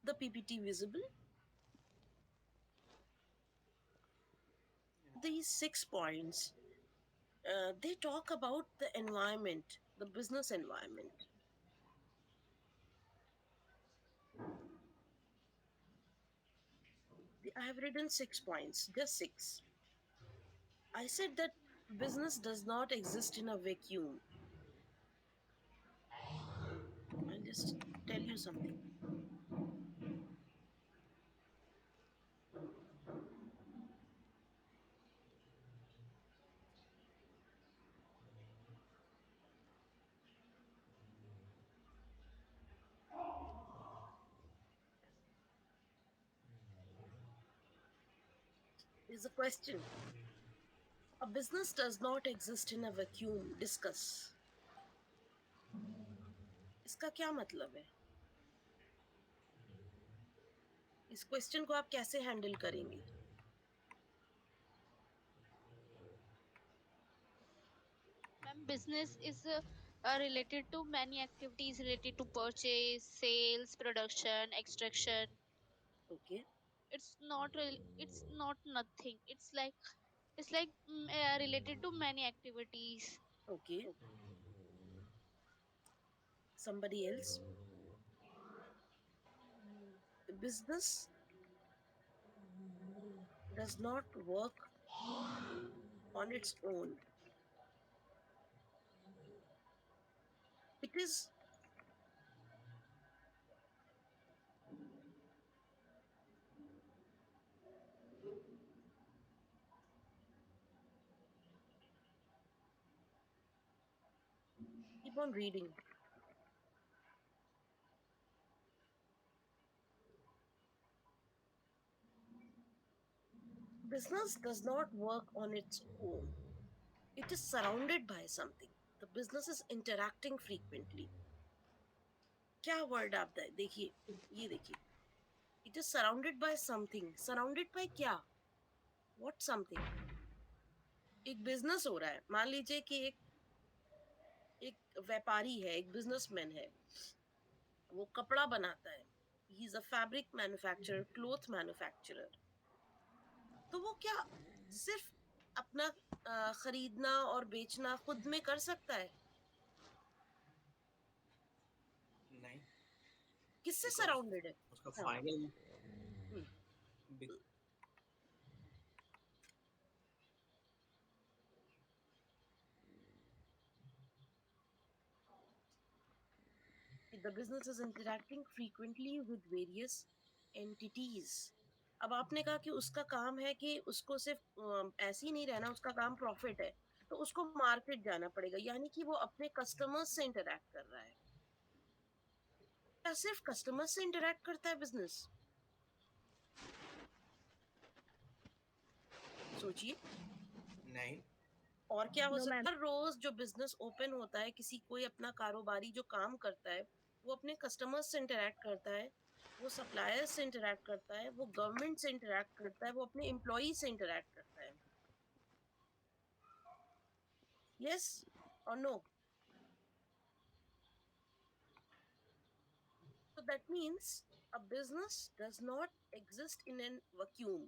the PPT visible? These 6 points, they talk about the environment, the business environment. I have written 6 points, just six. I said that business does not exist in a vacuum. I'll just tell you something. Is a question. A business does not exist in a vacuum. Discuss. इसका क्या मतलब है? इस question को आप कैसे handle करेंगे? Ma'am, business is related to many activities related to purchase, sales, production, extraction. Okay. It's not nothing. It's like related to many activities. Okay. Somebody else. The business does not work on its own. It is, keep on reading. Business does not work on its own. It is surrounded by something. The business is interacting frequently. क्या word आप देखिए, ये देखिए. It is surrounded by something. Surrounded by क्या? What something? एक business हो रहा है. मान लीजिए कि एक एक व्यापारी है, एक बिजनेसमैन है. वो कपड़ा बनाता है. He is a fabric manufacturer, cloth manufacturer. तो वो क्या सिर्फ अपना खरीदना और बेचना खुद में कर सकता है? नहीं, किससे बिकॉज सराउंडेड है? उसका हाँ. Final hmm. The business is interacting frequently with various entities. अब आपने कहा कि उसका काम है कि उसको सिर्फ ऐसे ही नहीं रहना, उसका काम प्रॉफिट है. तो उसको मार्केट जाना पड़ेगा, यानी कि वो अपने कस्टमर्स से इंटरैक्ट कर रहा है. क्या सिर्फ कस्टमर्स से इंटरैक्ट करता है बिजनेस? सोचिए. नहीं, और क्या हो नो मैम। सकता है? हर रोज जो बिजनेस ओपन होता है, किसी कोई अपना कारोबारी जो काम करता है, वो अपने कस्टमर्स से इंटरैक्ट करता है, वो सप्लायर्स से इंटरैक्ट करता है, वो गवर्नमेंट से इंटरैक्ट करता है, वो अपने एम्प्लॉई से इंटरैक्ट करता है. यस और no? So that means a business does not exist in an vacuum.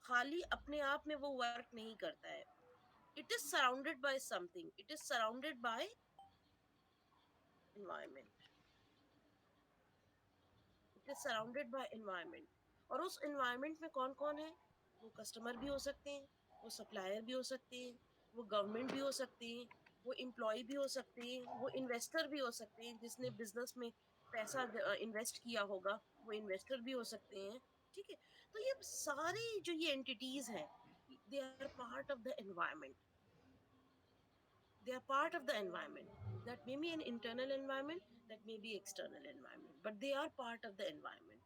खाली अपने आप में वो वर्क नहीं करता है. It is surrounded by something. It is surrounded by environment. It is surrounded by environment. और उस environment में कौन कौन है? वो कस्टमर भी हो सकते हैं, वो सप्लायर भी हो सकते हैं, वो गवर्नमेंट भी हो सकते हैं, वो एम्प्लॉय भी हो सकते हैं, वो इन्वेस्टर भी हो सकते हैं जिसने बिजनेस में पैसा इन्वेस्ट किया होगा, वो इन्वेस्टर भी हो सकते हैं. ठीक है. तो ये सारी जो ये एंटिटीज हैं, they are part of the environment. They are part of the environment. That may be an internal environment, that may be external environment, but they are part of the environment.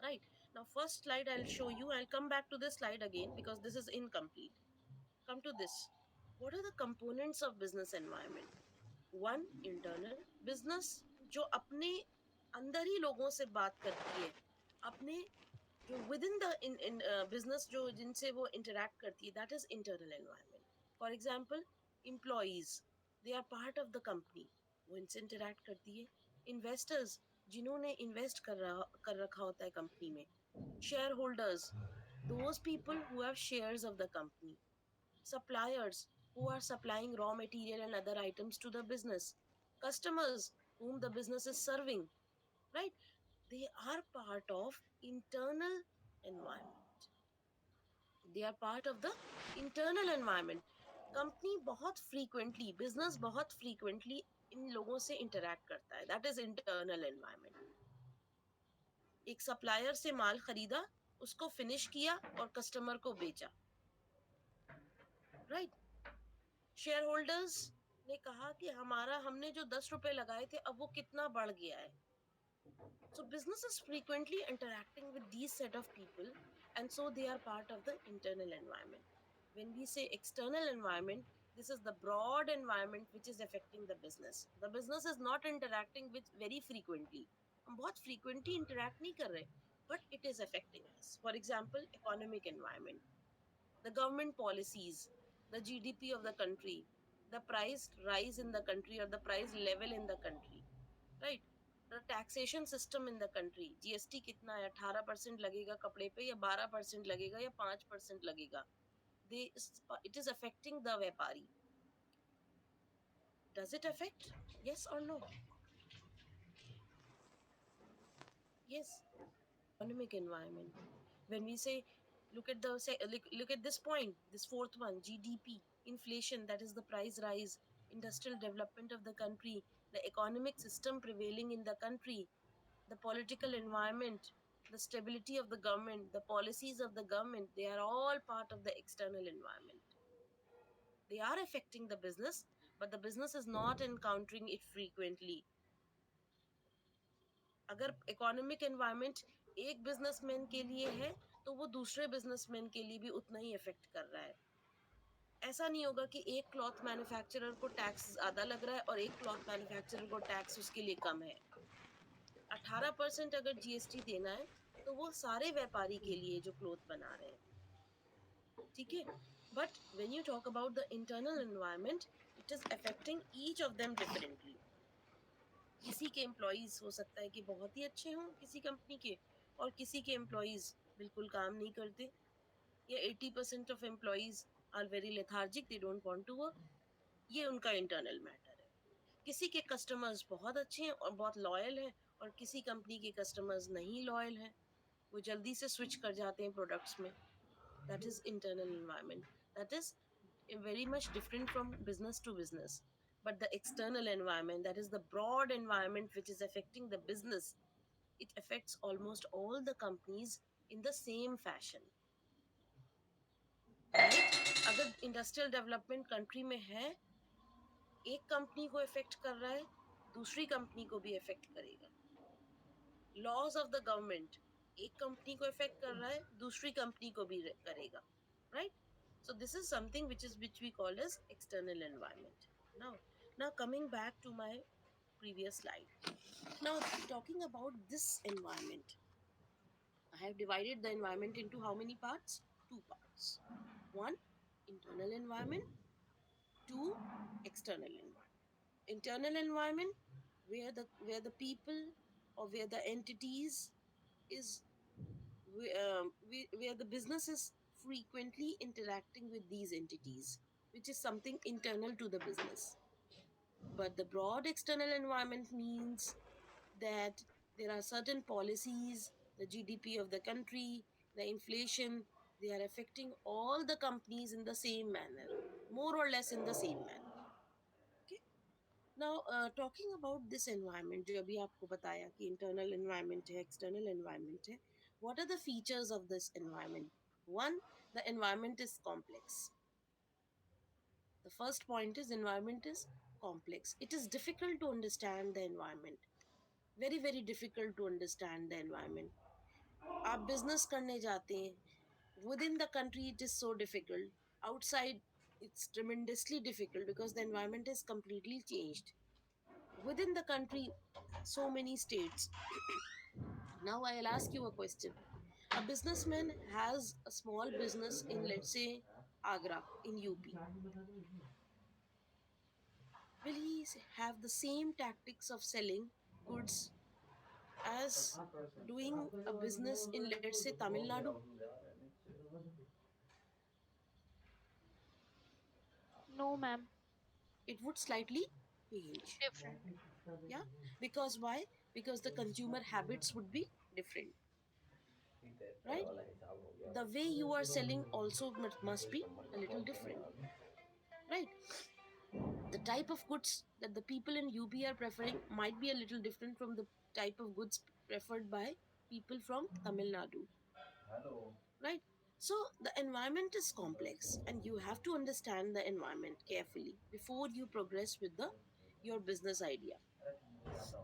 Right. Now, first slide I'll show you. I'll come back to this slide again because this is incomplete. Come to this. What are the components of business environment? One, internal. Business जो अपने अंदर ही लोगों से बात करती है, अपने जो with in the in business जो जिनसे वो इंटरैक्ट करती है, that is internal environment. For example, employees, they are part of the company, वो इनसे इंटरैक्ट करती है. इन्वेस्टर्स, जिन्होंने इन्वेस्ट कर रखा होता है कंपनी में, share holders, those people who have shares of the company, suppliers who are supplying raw material and other items to the business, customers whom the business is serving, right? They are part of internal environment. They are part of the internal environment. Company बहुत frequently, business बहुत frequently इन लोगों से interact करता है, that is internal environment. एक supplier से माल खरीदा, उसको फिनिश किया और कस्टमर को बेचा, राइट? शेयर होल्डर्स ने कहा कि हमने जो 10 रुपए लगाए थे अब वो कितना बढ़ गया है. So business is frequently interacting with these set of people, and so they are part of the internal environment. When we say external environment, this is the broad environment which is affecting the business. The business is not interacting with very frequently. हम बहुत frequently interact नहीं कर रहे, but it is affecting us. For example, economic environment, the government policies, the GDP of the country, the price rise in the country or the price level in the country, right? The taxation system in the country, GST कितना है, 18% लगेगा कपड़े पे या 12% लगेगा या 5% लगेगा. they it is affecting the व्यापारी. Does it affect? Yes or no? Yes. Economic environment, when we say, look at this point, this fourth one, GDP, inflation, that is the price rise, industrial development of the country, the economic system prevailing in the country, the political environment, the stability of the government, the policies of the government, they are all part of the external environment. They are affecting the business, but the business is not encountering it frequently. अगर economic environment एक businessman के लिए है, तो वो दूसरे businessman के लिए भी उतना ही इफेक्ट कर रहा है. ऐसा नहीं होगा कि एक क्लॉथ मैन्युफैक्चरर को टैक्स ज्यादा लग रहा है और एक क्लॉथ मैन्युफैक्चरर को टैक्स उसके लिए कम है. 18% अगर जीएसटी देना है, तो वो सारे व्यापारी के लिए जो क्लॉथ बना रहे हैं, ठीक है. But when you talk about the internal environment, it is affecting each of them differently. किसी के एम्प्लॉइज हो सकता है कि बहुत ही अच्छे हों किसी कंपनी के, और किसी के एम्प्लॉइज बिल्कुल काम नहीं करते, या 80% of employees are very lethargic, they don't want to work. ये उनका इंटरनल मैटर है. किसी के कस्टमर्स बहुत अच्छे हैं और बहुत लॉयल हैं, और किसी कंपनी के कस्टमर्स नहीं लॉयल हैं, वो जल्दी से स्विच कर जाते हैं प्रोडक्ट्स में. That is internal environment. That is very much different from business to business. But the external environment, that is the broad environment which is affecting the business, it affects almost all the companies in the same fashion, right? अगर industrial development country में है, एक company को effect कर रहा है, दूसरी company को भी इफेक्ट करेगा. लॉज ऑफ द गवर्नमेंट एक कंपनी को इफेक्ट कर रहा है, दूसरी कंपनी को भी करेगा, right? So this is something which we call as external environment. Now coming back to my previous slide. Now talking about this environment, I have divided the environment into how many parts? Two parts. One, internal environment. Two, external environment. Internal environment, where the people or where the entities is where the business is frequently interacting with these entities, which is something internal to the business. But the broad external environment means that there are certain policies, the GDP of the country, the inflation, they are affecting all the companies in the same manner, more or less in the same manner. Okay. Now, talking about this environment, जो अभी आपको बताया कि internal environment है, external environment है, what are the features of this environment? One, the environment is complex. The first point is environment is complex. It is difficult to understand the environment. Very, very difficult to understand the environment. आप business करने जाते हैं, within the country it is so difficult. Outside it's tremendously difficult because the environment is completely changed. Within the country, so many states. Now I'll ask you a question. A businessman has a small business in, let's say, Agra in UP. Will he have the same tactics of selling goods as doing a business in, let's say, Tamil Nadu? No, ma'am. It would slightly change. Different. Yeah, because why? Because the consumer habits would be different, right? The way you are selling also must be a little different, right? The type of goods that the people in UP are preferring might be a little different from the type of goods preferred by people from Tamil Nadu, right? So the environment is complex and you have to understand the environment carefully before you progress with the your business idea.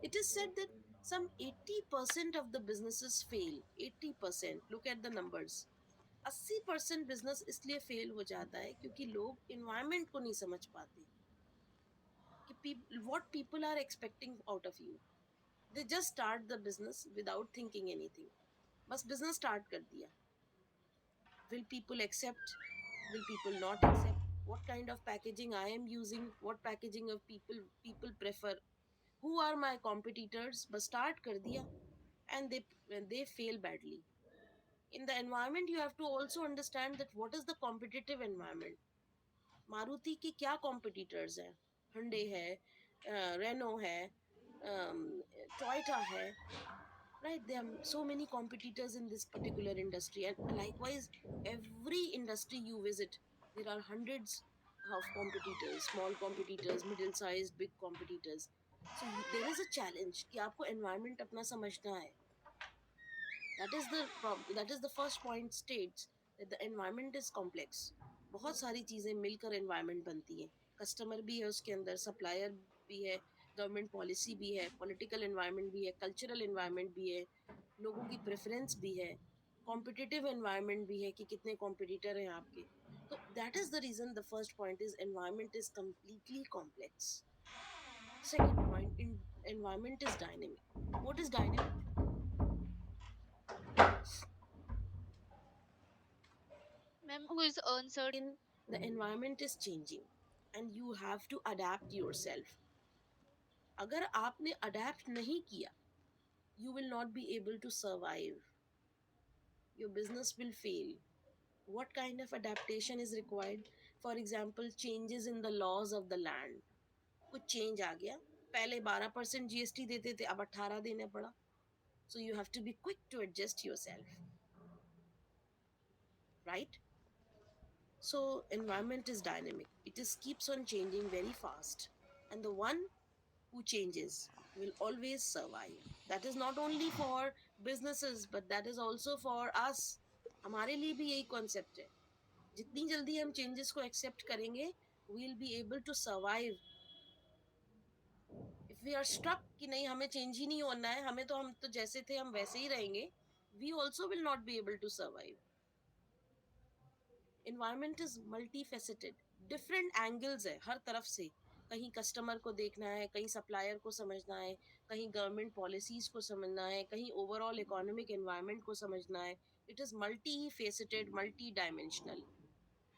It is said that some 80% of the businesses fail. 80%, look at the numbers. 80% business इसलिए fail हो जाता है क्योंकि लोग environment को नहीं समझ पाते कि what people are expecting out of you. They just start the business without thinking anything. बस business start कर दिया. Will people accept? Will people not accept? What kind of packaging I am using? What packaging of people prefer? Who are my competitors? बस start कर दिया and they fail badly. In the environment, you have to also understand that what is the competitive environment. Maruti के क्या competitors हैं? Hyundai है, Renault है, Toyota है, right? There are so many competitors in this particular industry, and likewise every industry you visit there are hundreds of competitors, small competitors, middle sized, big competitors. So there is a challenge कि आपको environment अपना समझना है. That is the first point states that the environment is complex. बहुत सारी चीजें मिलकर environment बनती हैं. कस्टमर भी है उसके अंदर, सप्लायर भी है, गवर्नमेंट पॉलिसी भी है, पॉलिटिकल एनवायरनमेंट भी है, कल्चरल एनवायरनमेंट भी है, लोगों की प्रेफरेंस भी है, कॉम्पिटिटिव एनवायरनमेंट भी है कि कितने कॉम्पिटिटर हैं आपके. तो that is the reason the first point is environment is completely complex. Second point, in environment is dynamic. What is dynamic? Ma'am, who is uncertain? In the environment is changing and you have to adapt yourself. अगर आपने adapt नहीं किया, you will not be able to survive. Your business will fail. What kind of adaptation is required? For example, changes in the laws of the land. कुछ change आ गया. पहले 12% GST देते थे, अब 18 देना पड़ा. So you have to be quick to adjust yourself, right? So environment is dynamic. It is keeps on changing very fast. And the one who changes will always survive. That is not only for businesses, but that is also for us. हमारे लिए भी यही concept है. जितनी जल्दी हम changes को accept करेंगे, we'll be able to survive. If we are stuck कि नहीं हमें चेंज ही नहीं होना है, हम तो जैसे थे हम वैसे ही रहेंगे, we also will not be able to survive. Environment is multifaceted. Different angles है हर तरफ से. कहीं कस्टमर को देखना है, कहीं सप्लायर को समझना है, कहीं गवर्नमेंट पॉलिसीज को समझना है, कहीं ओवरऑल इकोनॉमिक एनवायरनमेंट को समझना है. It is multi faceted, multi dimensional.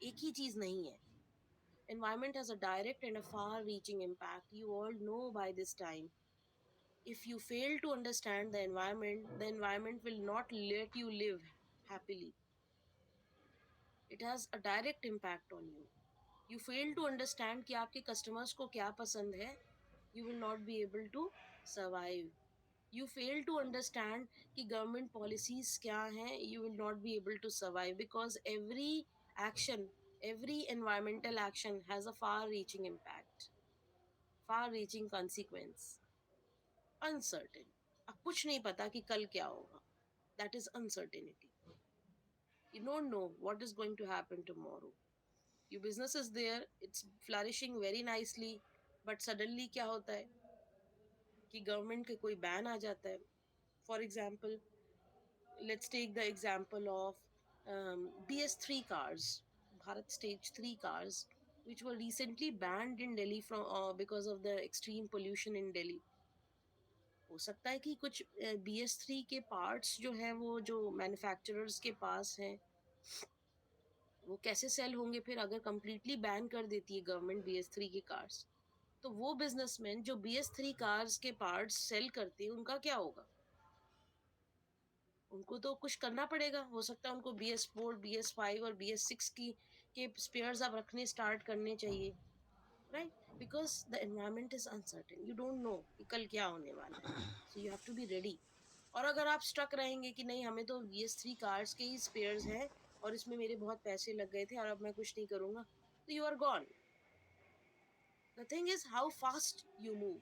एक ही चीज नहीं है. Environment has a direct and a far reaching impact. You all know by this time. If you fail to understand the environment will not let you live happily. It has a direct impact on you. You fail to understand कि आपके customers को क्या पसंद है, you will not be able to survive. You fail to understand कि government policies क्या हैं, you will not be able to survive, because every environmental action has a far-reaching impact, far-reaching consequence. Uncertain. अब कुछ नहीं पता कि कल क्या होगा. That is uncertainty. You don't know what is going to happen tomorrow. Your business is there, it's flourishing very nicely, but suddenly क्या होता है कि गवर्नमेंट के कोई बैन आ जाता है. For example, let's take the example of BS3 cars, Bharat Stage 3 cars, which were recently banned in Delhi from because of the extreme pollution in Delhi. हो सकता है कि कुछ BS3 के पार्ट्स जो हैं वो जो मैन्युफैक्चरर्स के पास हैं वो कैसे सेल होंगे फिर अगर कंप्लीटली बैन कर देती है गवर्नमेंट BS3 की कार्स. तो वो बिजनेसमैन जो BS3 कार्स के पार्ट्स सेल करते हैं उनका क्या होगा? उनको तो कुछ करना पड़ेगा, हो सकता है उनको BS4, BS5 और BS6 की के स्पेयर्स अब रखने स्टार्ट करने चाहिए, right? Because the environment is uncertain, you don't know कि कल क्या होने वाला है, so you have to be ready. और अगर आप स्टक रहेंगे कि नहीं हमें तो BS3 कार्स के ही स्पेयर्स हैं और इसमें मेरे बहुत पैसे लग गए थे और अब मैं कुछ नहीं करूंगा, तो you are gone. The thing is how fast you move.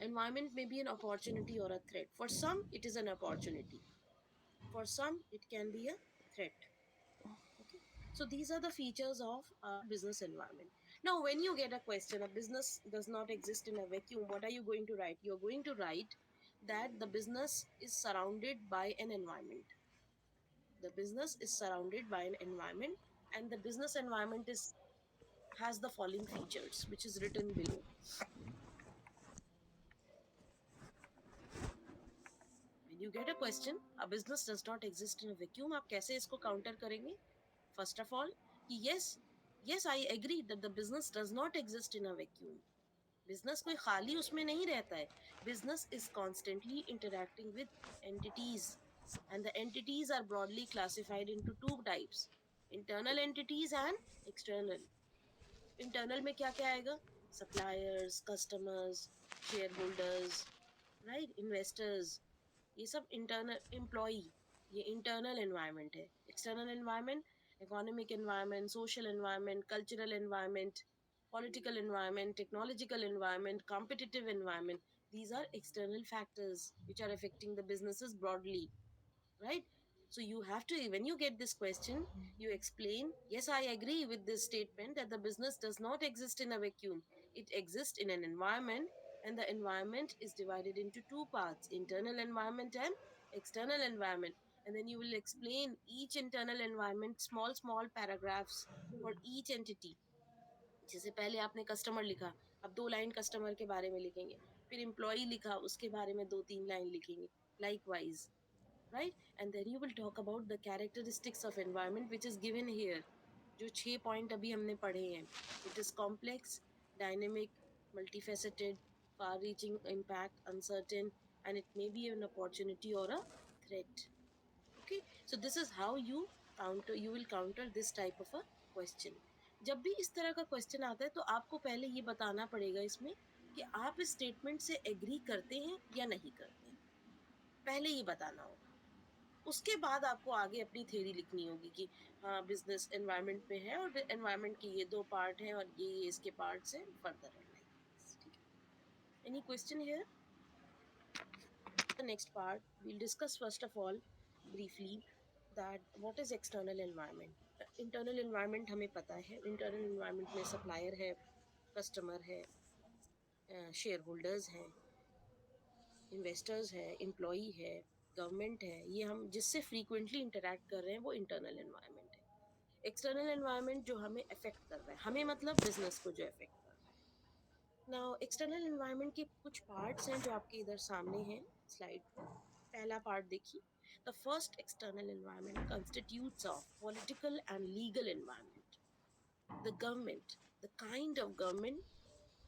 Environment may be an opportunity or a threat. For some, it is an opportunity. For some, it can be a threat. Okay. So these are the features of our business environment. Now, when you get a question, a business does not exist in a vacuum, what are you going to write? You're going to write that the business is surrounded by an environment. The business is surrounded by an environment, and the business environment is has the following features, which is written below. When you get a question, a business does not exist in a vacuum, आप कैसे इसको counter करेंगे? First of all, कि yes, I agree that the business does not exist in a vacuum. Business कोई खाली उसमें नहीं रहता है. Business is constantly interacting with entities, and the entities are broadly classified into two types: internal entities and external. Internal में क्या क्या आएगा? Suppliers, customers, shareholders, right? Investors. ये सब इंटरनल एम्प्लॉई, ये इंटरनल एनवायरनमेंट है. External environment, economic environment, social environment, cultural environment, political environment, technological environment, competitive environment. These are external factors which are affecting the businesses broadly, right? So you have to, when you get this question, you explain, yes, I agree with this statement that the business does not exist in a vacuum. It exists in an environment, and the environment is divided into two parts: internal environment and external environment. And then you will explain each internal environment, small paragraphs for each entity. जैसे पहले आपने customer लिखा, अब 2 line customer के बारे में लिखेंगे, फिर एम्प्लॉई लिखा, उसके बारे में 2-3 लाइन लिखेंगे, likewise, right? And then you will talk about the characteristics of environment which is given here. जो 6 पॉइंट अभी हमने पढ़े हैं. It is complex, dynamic, multifaceted, far-reaching impact, uncertain, and it may be an opportunity or a threat. Okay, so this is how you will counter this type of a question. जब भी इस तरह का question आता है तो आपको पहले ये बताना पड़ेगा इसमें कि आप इस स्टेटमेंट से एग्री करते हैं या नहीं करते हैं, पहले ये बताना होगा. उसके बाद आपको आगे अपनी थ्योरी लिखनी होगी कि हाँ बिजनेस एनवायरनमेंट में है और एनवायरनमेंट के ये 2 पार्ट हैं और ये इसके पार्ट्स हैं, फर्दर है. ठीक है, any question here? The next part we'll discuss first of all briefly that what is external environment. Internal environment हमें पता है. Internal environment में supplier है, customer है, shareholders हैं, investors है, employee है, गवर्नमेंट है. ये हम जिससे फ्रीक्वेंटली इंटरेक्ट कर रहे हैं वो इंटरनल एनवायरनमेंट है. एक्सटर्नल एनवायरनमेंट जो हमें अफेक्ट कर रहा है, हमें मतलब बिजनेस को जो अफेक्ट कर रहा है. नाउ एक्सटर्नल एनवायरनमेंट के कुछ पार्ट्स हैं जो आपके इधर सामने हैं स्लाइड पर. पहला पार्ट देखिए. The first external environment constitutes of political and legal environment. The government, the kind of government.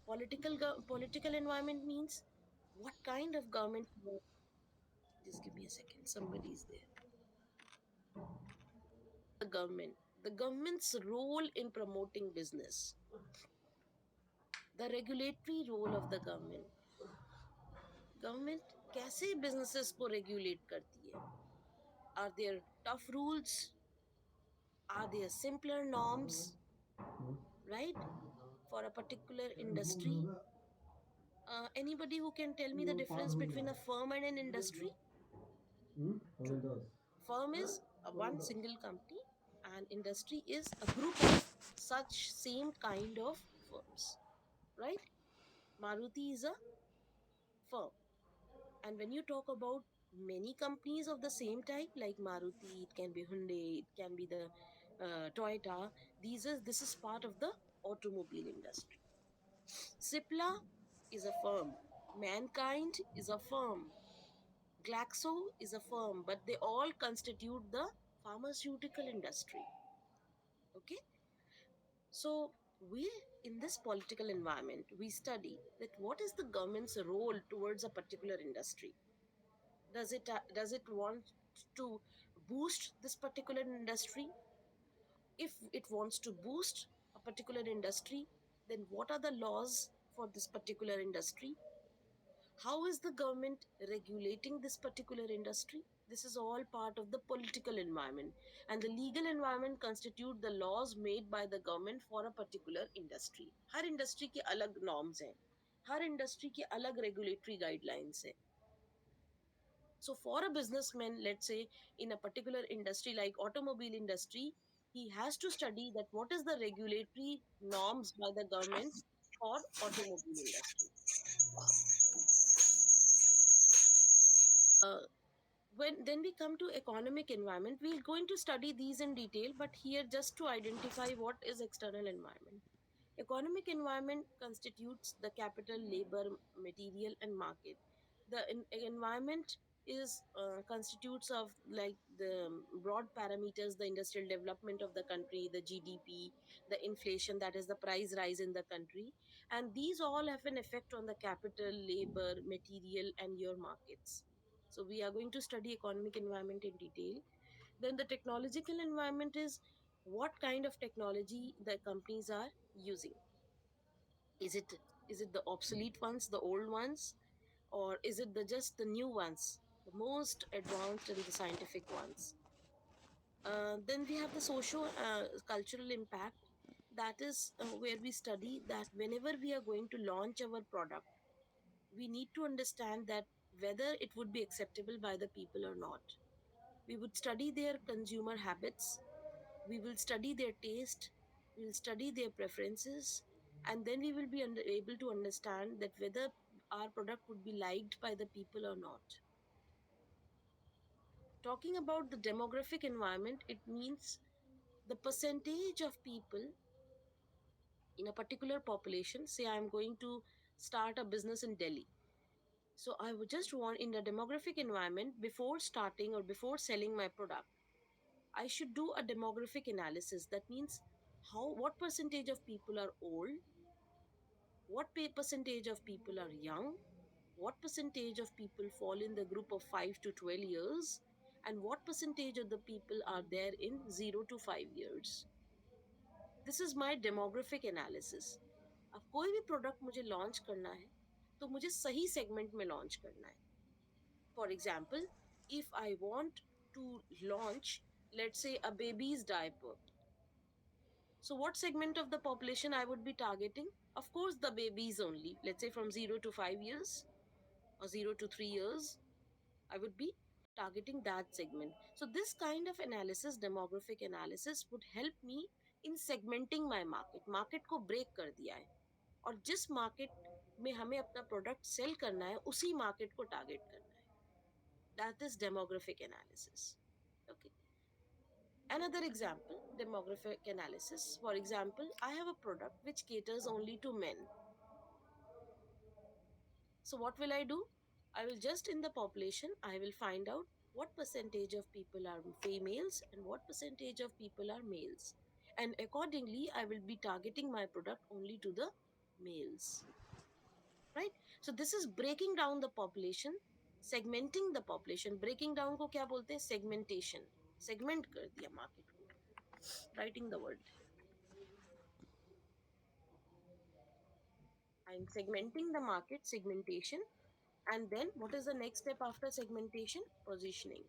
Political environment means what kind of government. Just give me a second, somebody is there. The government, the government's role in promoting business, the regulatory role of the government. Government कैसे businesses को regulate करती है? Are there tough rules? Are there simpler norms, right, for a particular industry? Anybody who can tell me the difference between a firm and an industry? True. Firm is a one single company, and industry is a group of such same kind of firms, right? Maruti is a firm. And when you talk about many companies of the same type, like Maruti, it can be Hyundai, it can be the Toyota. This is part of the automobile industry. Cipla is a firm. Mankind is a firm. Glaxo is a firm, but they all constitute the pharmaceutical industry. Okay, so we, in this political environment, we study that what is the government's role towards a particular industry. Does it want to boost this particular industry? If it wants to boost a particular industry, then what are the laws for this particular industry? How is the government regulating this particular industry? This is all part of the political environment, and the legal environment constitute the laws made by the government for a particular industry. Her industry के अलग norms हैं, हर industry के अलग regulatory guidelines हैं. So for a businessman, let's say in a particular industry like automobile industry, he has to study that what is the regulatory norms by the government for automobile industry. When then we come to economic environment, we're going to study these in detail, but here just to identify what is external environment. Economic environment constitutes the capital, labor, material, and market. The environment is constitutes of like the broad parameters: the industrial development of the country, the GDP, the inflation, that is the price rise in the country, and these all have an effect on the capital, labor, material, and your markets. So we are going to study economic environment in detail. Then the technological environment is what kind of technology the companies are using. Is it the obsolete ones, the old ones, or is it the just the new ones, the most advanced and the scientific ones? Then we have the social cultural impact. That is where we study that whenever we are going to launch our product, we need to understand that whether it would be acceptable by the people or not. We would study their consumer habits, we will study their taste, we will study their preferences, and then we will be able to understand that whether our product would be liked by the people or not. Talking about the demographic environment, it means the percentage of people in a particular population. Say I'm going to start a business in Delhi. So I would just want in the demographic environment before starting or before selling my product, I should do a demographic analysis. That means what percentage of people are old, what percentage of people are young, what percentage of people fall in the group of 5 to 12 years, and what percentage of the people are there in 0 to 5 years. This is my demographic analysis. अब कोई भी product मुझे launch करना है तो मुझे सही segment में लॉन्च करना है. For example, if I want to launch, let's say, a baby's diaper, so what segment of the population I would be targeting? Of course, the babies only. Let's say from 0 to 5 years or 0 to 3 years, I would be targeting that segment. So this kind of analysis, demographic analysis, would help me in segmenting my market. Market को break कर दिया है और जिस market में हमें अपना product sell करना है उसी market को target करना है. That is demographic analysis. Okay. Another example, demographic analysis. For example, I have a product which caters only to men. So what will I do? I will just in the population, I will find out what percentage of people are females and what percentage of people are males. And accordingly, I will be targeting my product only to the males. Right? So this is breaking down the population, segmenting the population. Breaking down को क्या बोलते हैं? Segmentation. Segment कर दिया market को. Writing the word. I'm segmenting the market, segmentation. And then what is the next step after segmentation? Positioning.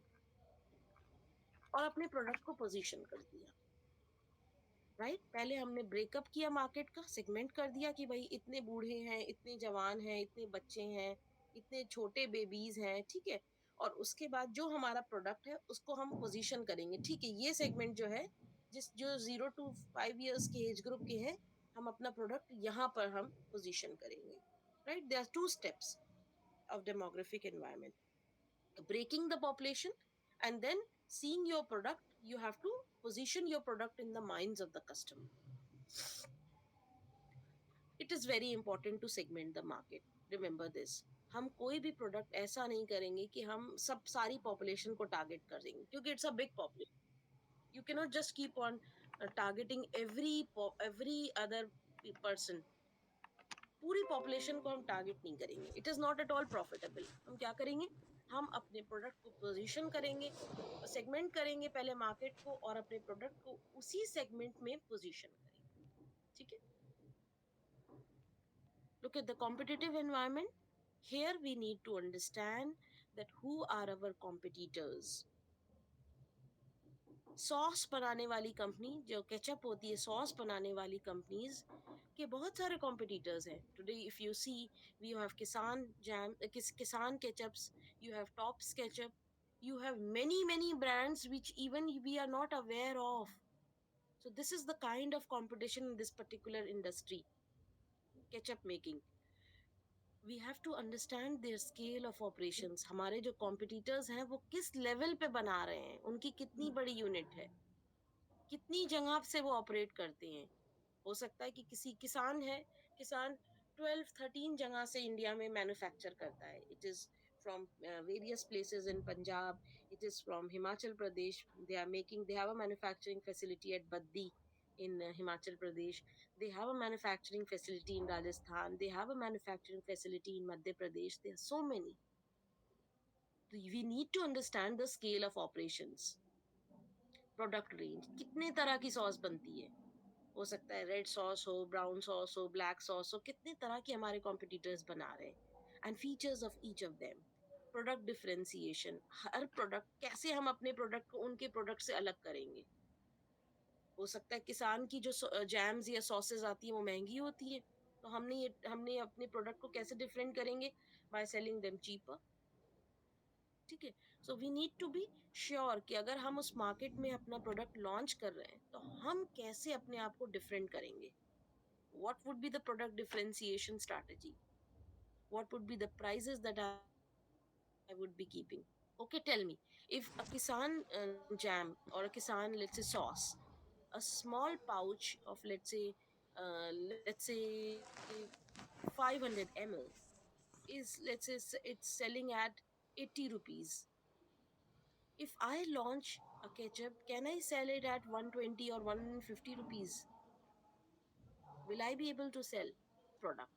और अपने product को पोजीशन कर दिया. राइट पहले हमने ब्रेकअप किया मार्केट का, सेगमेंट कर दिया कि भाई इतने बूढ़े हैं, इतने जवान हैं, इतने बच्चे हैं, इतने छोटे बेबीज हैं, ठीक है. और उसके बाद जो हमारा प्रोडक्ट है उसको हम पोजीशन करेंगे. ठीक है, ये सेगमेंट जो है जो 0 to 5 years के एज ग्रुप के हैं, हम अपना प्रोडक्ट यहाँ पर हम पोजीशन करेंगे. Right, there are 2 steps of demographic environment: breaking the population and then seeing your product. You have to position your product in the minds of the customer. It is very important to segment the market. Remember this. हम कोई भी product ऐसा नहीं करेंगे कि हम सब सारी पॉपुलेशन को टारगेट कर देंगे, क्योंकि it's a big population. You cannot just keep on targeting every other person. पूरी पॉपुलेशन को हम टारगेट नहीं करेंगे. It is not at all profitable. हम क्या करेंगे? हम अपने प्रोडक्ट को पोजीशन करेंगे, सेगमेंट करेंगे पहले मार्केट को, और अपने प्रोडक्ट को उसी सेगमेंट में पोजीशन करेंगे। ठीक है? Look at the competitive environment. Here we need to understand that who are our competitors. Sauce बनाने वाली कंपनी, जो केचप होती है, सॉस बनाने वाली कंपनीज के बहुत सारे कॉम्पिटिटर्स हैं today. If you see, we have Kissan jam, Kissan ketchups, you have Tops ketchup, you have many brands which even we are not aware of. So this is the kind of competition in this particular industry, ketchup making. We have to understand their scale of operations. हमारे जो competitors हैं वो किस level पे बना रहे हैं, उनकी कितनी बड़ी unit है, कितनी जगह से वो ऑपरेट करते हैं। हो सकता है कि किसी किसान है, किसान 12-13 जगह से इंडिया में मैन्युफैक्चर करता है। It is from various places in Punjab, it is from Himachal Pradesh, they are making, they have a manufacturing facility at Baddi in Himachal Pradesh, they have a manufacturing facility in Rajasthan, they have a manufacturing facility in Madhya Pradesh. There are so many. So we need to understand the scale of operations. Product range, कितने तरह की sauce बनती है, हो सकता है red sauce हो, brown sauce हो, ब्लैक सॉस हो, कितने तरह के हमारे कॉम्पिटिटर्स बना रहे हैं, and features of each of them. Product differentiation, her product कैसे हम अपने प्रोडक्ट को उनके प्रोडक्ट से अलग करेंगे। हो सकता है किसान की जो जैम्स या सॉसेज आती है वो महंगी होती है, तो हमने अपने प्रोडक्ट को कैसे डिफरेंट करेंगे, बाय सेलिंग देम चीपर। ठीक है? So we need to be sure कि अगर हम उस मार्केट में अपना प्रोडक्ट लॉन्च कर रहे हैं तो हम कैसे अपने आप को डिफरेंट करेंगे। What would be the product differentiation strategy? What would be the prices that I would be keeping? Okay, tell me, if a Kisan jam or a Kisan, let's say, sauce, a small pouch of, let's say 500 ml is, let's say, it's selling at 80 rupees. If I launch a ketchup, can I sell it at 120 or 150 rupees? Will I be able to sell product?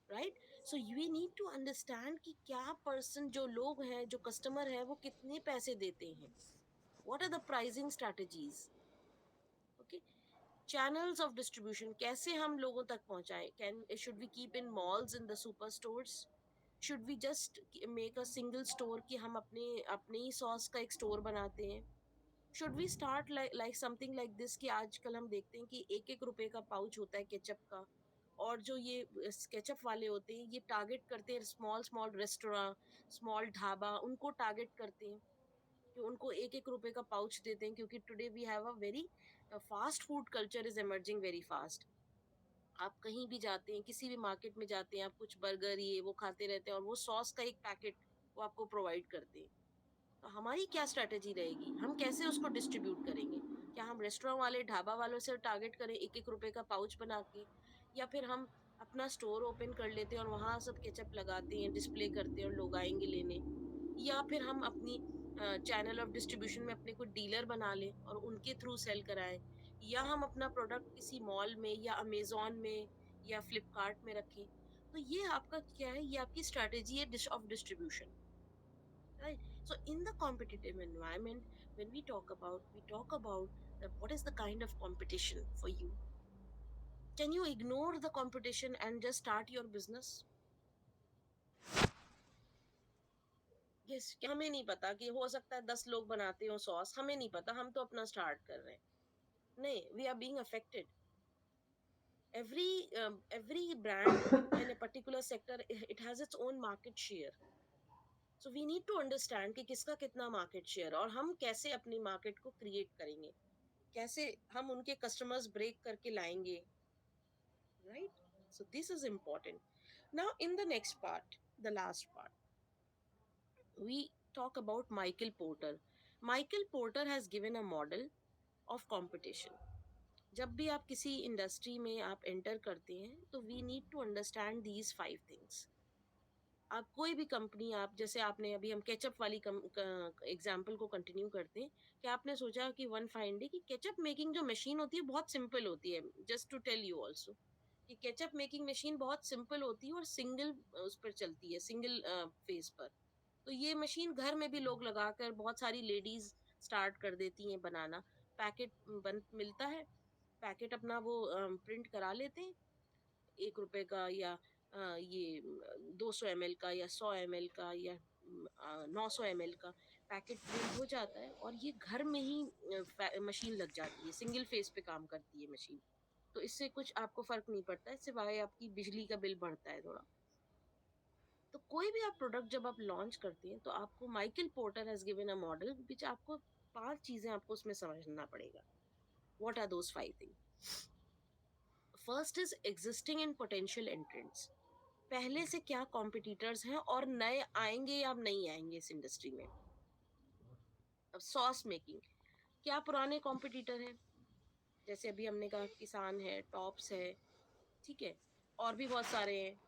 Right? So we need to understand कि क्या person, जो लोग हैं, जो customer है, वो कितने पैसे देते हैं, what are the pricing strategies. Okay, channels of distribution, कैसे हम लोगों तक पहुंचाएं, can should we keep in malls, in the super stores, should we just make a single store कि हम अपने अपने ही सॉस का एक स्टोर बनाते हैं। Should we start like something like this, कि आजकल हम देखते हैं कि 1-1 रुपए का पाउच होता है केचप का, और जो ये केचप वाले होते हैं ये टारगेट करते हैं small small restaurant, small dhaba, उनको टारगेट करते हैं कि उनको 1-1 रुपए का पाउच देते हैं, क्योंकि today we have a very fast food culture is emerging very fast. आप कहीं भी जाते हैं, किसी भी मार्केट में जाते हैं, आप कुछ बर्गर ये वो खाते रहते हैं और वो सॉस का एक पैकेट वो आपको प्रोवाइड करते हैं। तो हमारी क्या स्ट्रेटेजी रहेगी, हम कैसे उसको डिस्ट्रीब्यूट करेंगे? क्या हम रेस्टोरेंट वाले, ढाबा वालों से टारगेट करें 1-1 रुपए का पाउच बना के, या फिर हम अपना स्टोर ओपन कर लेते हैं और वहां सब केचप लगाते हैं, डिस्प्ले करते हैं और लोग आएंगे लेने, या फिर हम अपनी चैनल ऑफ डिस्ट्रीब्यूशन में अपने को डीलर बना लें और उनके थ्रू सेल कराएं, या हम अपना प्रोडक्ट किसी मॉल में या अमेजोन में या फ्लिपकार्ट में रखें। तो ये आपका क्या है, ये आपकी स्ट्रेटेजी है dish of distribution, right? So in the competitive environment, when we talk about what is the kind of competition for you. Can you ignore the competition and just start your business? Yes, हमें नहीं पता कि हो सकता है 10 लोग बनाते हो सॉस, हमें नहीं पता, हम तो अपना स्टार्ट कर रहे हैं। नहीं, we are being affected. Every brand in a particular sector, it has its own market share. So we need to understand कि किसका कितना मार्केट शेयर, और हम कैसे अपनी मार्केट को क्रिएट करेंगे, कैसे हम उनके कस्टमर्स ब्रेक करके लाएंगे, right? So this is important. Now in the next part, the last part, we talk about Michael Porter. Michael Porter has given a model of competition. जब भी आप किसी इंडस्ट्री में आप एंटर करते हैं तो we need to understand these 5 things. आप कोई भी कंपनी, आप जैसे आपने अभी, हम केचप वाली एग्जांपल को कंटिन्यू करते हैं, कि आपने सोचा कि वन फाइन डे कि केचप मेकिंग जो मशीन होती है बहुत सिंपल होती है। Just to tell you also कि केचप मेकिंग मशीन बहुत सिंपल होती है और सिंगल उस पर चलती है, सिंगल फेस पर। तो ये मशीन घर में भी लोग लगाकर बहुत सारी लेडीज स्टार्ट कर देती हैं बनाना। पैकेट बन मिलता है, पैकेट अपना वो प्रिंट करा लेते हैं, 1 रुपए का या ये 200 ml का या 100 ml का या 900 ml का पैकेट प्रिंट हो जाता है, और ये घर में ही मशीन लग जाती है, सिंगल फेस पे काम करती है मशीन। तो इससे कुछ आपको फर्क नहीं पड़ता है, सिवाय आपकी बिजली का बिल बढ़ता है थोड़ा। तो कोई भी आप प्रोडक्ट जब आप लॉन्च करते हैं, तो आपको Michael Porter has given a model which आपको 5 चीजें आपको उसमें समझना पड़ेगा। What are those 5 thing? First is existing and potential entrants. पहले से क्या कॉम्पिटिटर्स हैं और नए आएंगे या अब नहीं आएंगे इस इंडस्ट्री में। अब सॉस मेकिंग, क्या पुराने कॉम्पिटिटर हैं? जैसे अभी हमने कहा किसान है, टॉप्स है, ठीक है, और भी बहुत सारे हैं,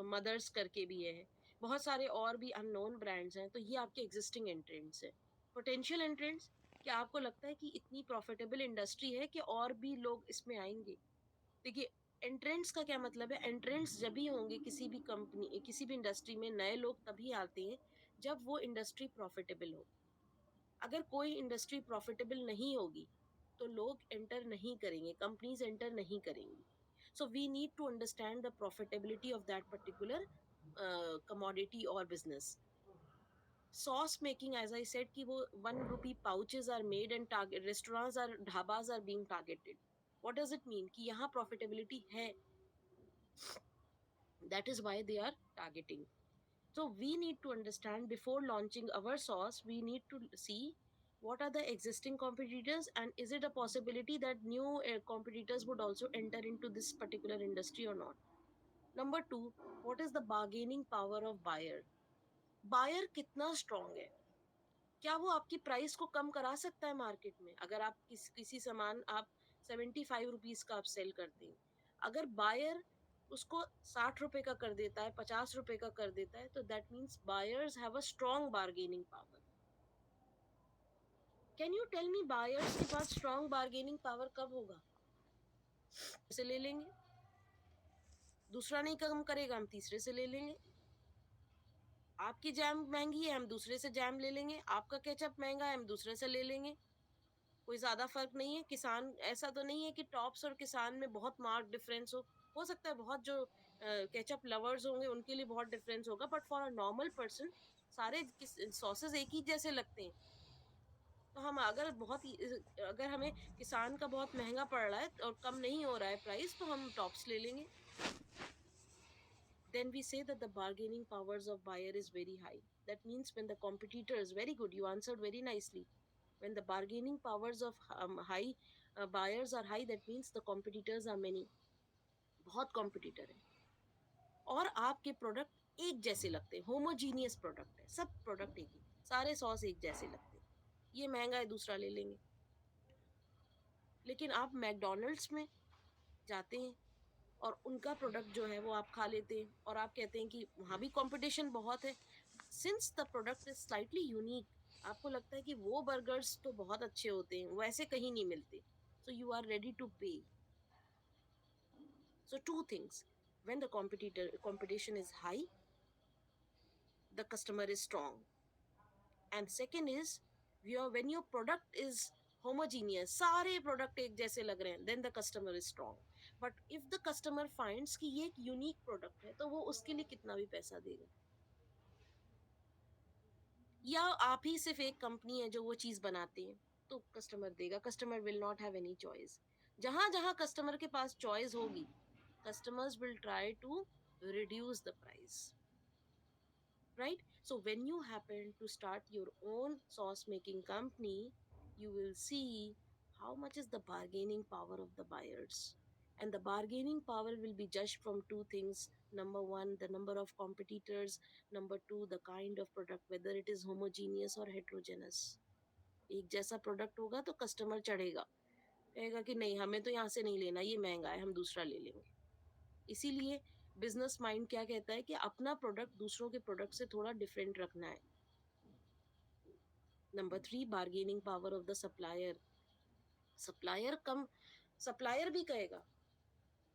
मदर्स करके भी है, बहुत सारे और भी अननोन ब्रांड्स हैं। तो ये आपके एग्जिस्टिंग एंट्रेंट्स है। पोटेंशियल एंट्रेंट्स, क्या आपको लगता है कि इतनी प्रॉफिटेबल इंडस्ट्री है कि और भी लोग इसमें आएंगे? देखिए, एंट्रेंट्स का क्या मतलब है? एंट्रेंट्स जब भी होंगे किसी भी कंपनी, किसी भी इंडस्ट्री में, नए लोग तभी आते हैं जब वो इंडस्ट्री प्रॉफिटेबल हो। अगर कोई इंडस्ट्री प्रॉफिटेबल नहीं होगी तो लोग एंटर नहीं करेंगे, कंपनीज एंटर नहीं करेंगी। So we need to understand the profitability of that particular commodity और business. Sauce making, as I said, कि वो 1 rupee pouches are made and target restaurants are, dhabas are being targeted. What does it mean? कि यहाँ profitability है, that is why they are targeting. So we need to understand, before launching our sauce, we need to see what are the existing competitors, and is it a possibility that new competitors would also enter into this particular industry or not. Number 2, what is the bargaining power of buyer? Buyer कितना strong है? क्या वो आपकी price को कम करा सकता है market में? अगर आप किसी सामान आप 75 रुपीज का आप सेल करते हैं, अगर बायर उसको 60 रुपए का कर देता है, 50 रुपए का कर देता है, तो that means buyers have a strong bargaining power. Can you tell me, buyers के पास स्ट्रॉन्ग बार्गेनिंग पावर कब होगा? से ले लेंगे, दूसरा नहीं कम करेगा, हम तीसरे से ले लेंगे। आपकी जैम महंगी है, हम दूसरे से जैम ले लेंगे। आपका केचप महंगा है, हम दूसरे से ले लेंगे। कोई ज्यादा फर्क नहीं है। किसान, ऐसा तो नहीं है कि टॉप्स और किसान में बहुत मार्क डिफरेंस हो सकता है बहुत जो केचप लवर्स होंगे उनके लिए बहुत डिफरेंस होगा, but for a normal person सारे सॉसेस एक ही जैसे लगते हैं। तो हम अगर अगर हमें किसान का बहुत महंगा पड़ रहा है और कम नहीं हो रहा है प्राइस, तो हम टॉप्स ले लेंगे। Then we say that the bargaining powers of buyer is very high. That means when the competitors, very good, you answered very nicely. When the bargaining powers of high buyers are high, that means the competitors are many. बहुत competitor है, और आपके product एक जैसे लगते हैं, homogeneous product है, सब प्रोडक्ट एक ही, सारे सॉस एक जैसे लगते हैं। ये महंगा है, दूसरा ले लेंगे। लेकिन आप मैकडोनल्ड्स में जाते हैं और उनका प्रोडक्ट जो है वो आप खा लेते हैं, और आप कहते हैं कि वहाँ भी कंपटीशन बहुत है। Since the product is slightly unique, आपको लगता है कि वो बर्गर्स तो बहुत अच्छे होते हैं, वैसे कहीं नहीं मिलते, so you are ready to pay. So two things, when the competition is high, the customer is strong, and second is, when your product is homogeneous, सारे प्रोडक्ट एक जैसे लग रहे हैं, then the customer is strong. But if the customer finds कि ये एक unique product है, तो वो उसके लिए कितना भी पैसा देगा। या आप ही सिर्फ एक कंपनी है जो वो चीज बनाते हैं, तो कस्टमर देगा, customer will not have any choice. जहां जहां कस्टमर के पास चॉइस होगी, customers will try to reduce the price, right? So when you happen to start your own sauce making company, you will see how much is the bargaining power of the buyers, and the bargaining power will be judged from two things. Number one, the number of competitors. Number two, the kind of product, whether it is homogeneous or heterogeneous. एक जैसा product होगा तो customer चढ़ेगा, कहेगा कि नहीं, हमें तो यहाँ से नहीं लेना, ये महंगा है, हम दूसरा ले लेंगे। इसीलिए बिजनेस माइंड क्या कहता है कि अपना प्रोडक्ट दूसरों के प्रोडक्ट से थोड़ा डिफरेंट रखना है। Number 3, bargaining power of the supplier. Supplier भी कहेगा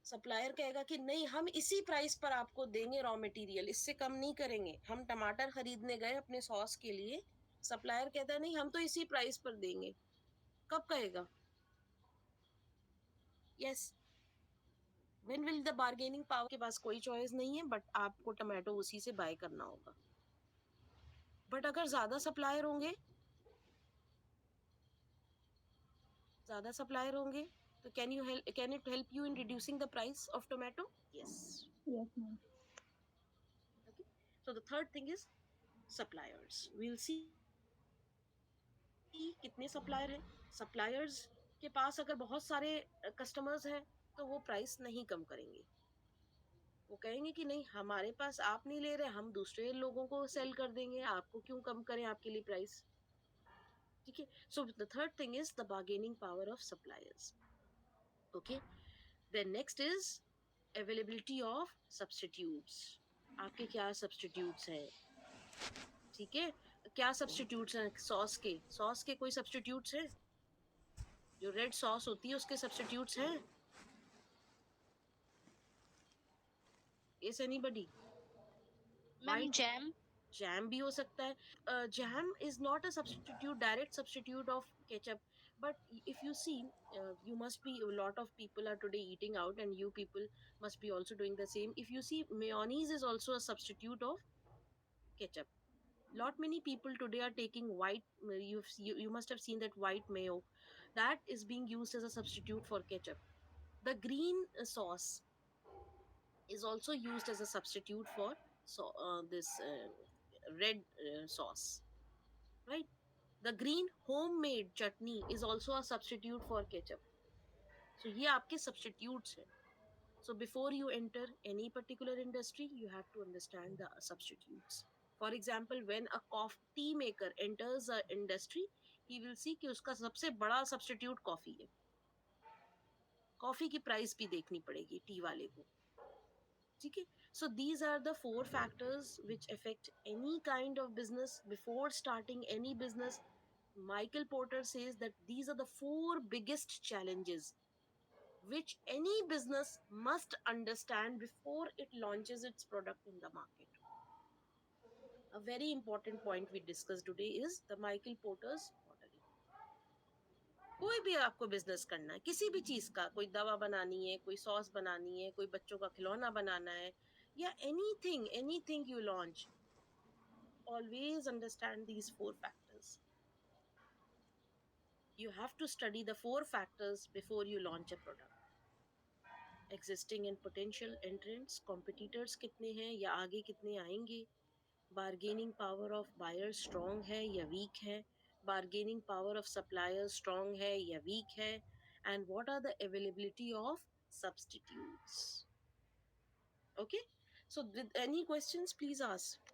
सप्लायर कहेगा कि नहीं हम इसी प्राइस पर आपको देंगे रॉ मटेरियल, इससे कम नहीं करेंगे। हम टमाटर खरीदने गए अपने सॉस के लिए, सप्लायर कहता है नहीं हम तो इसी प्राइस पर देंगे। कब कहेगा? Yes, when will the bargaining power? के पास कोई चॉइस नहीं है, बट आपको टमाटो उसी से बाय करना होगा। बट अगर ज्यादा सप्लायर होंगे तो can it help you in reducing the price of tomato? Yes. Yes, ma'am. Okay, so the third thing is suppliers. We'll see कितने सप्लायर हैं। सप्लायर्स के पास अगर बहुत सारे कस्टमर्स हैं तो वो प्राइस नहीं कम करेंगे। वो कहेंगे कि नहीं हमारे पास आप नहीं ले रहे, हम दूसरे लोगों को सेल कर देंगे, आपको क्यों कम करें आपके लिए प्राइस। ठीक है, so the third thing is the bargaining power of suppliers. Okay, then next is availability of substitutes. आपके क्या सब्स्टिट्यूट्स हैं? ठीक है, क्या सब्स्टिट्यूट्स हैं सॉस के कोई सब्स्टिट्यूट्स हैं? जो रेड सॉस होती है उसके सब्स्टिट्यूट्स हैं? Is anybody? Ma'am jam. Jam भी हो सकता है। Jam is not a substitute, direct substitute of ketchup, but if you see, you must be, a lot of people are today eating out and you people must be also doing the same. If you see, mayonnaise is also a substitute of ketchup. Lot many people today are taking white, you must have seen that white mayo that is being used as a substitute for ketchup. The green sauce is also used as a substitute for this red sauce, right? The green homemade chutney is also a substitute for ketchup. So ये आपके substitutes हैं. So before you enter any particular industry, you have to understand the substitutes. For example, when a tea maker enters a industry, he will see कि उसका सबसे बड़ा substitute coffee है. Coffee की price भी देखनी पड़ेगी टी वाले को। ठीक है, so these are the four factors which affect any kind of business. Before starting any business, Michael Porter says that these are the four biggest challenges which any business must understand before it launches its product in the market. A very important point we discussed today is the Michael Porter's model. कोई भी आपको business करना है, किसी भी चीज का, कोई दवा बनानी है, कोई सॉस बनानी है, कोई बच्चों का खिलौना बनाना है, या anything you launch, always understand these four factors. You have to study the four factors before you launch a product. Existing and potential entrants, competitors कितने हैं या आगे कितने आएंगे, bargaining power of buyer strong है या वीक है, bargaining power of supplier strong है या वीक है, and what are the availability of substitutes. Okay, so with any questions please ask.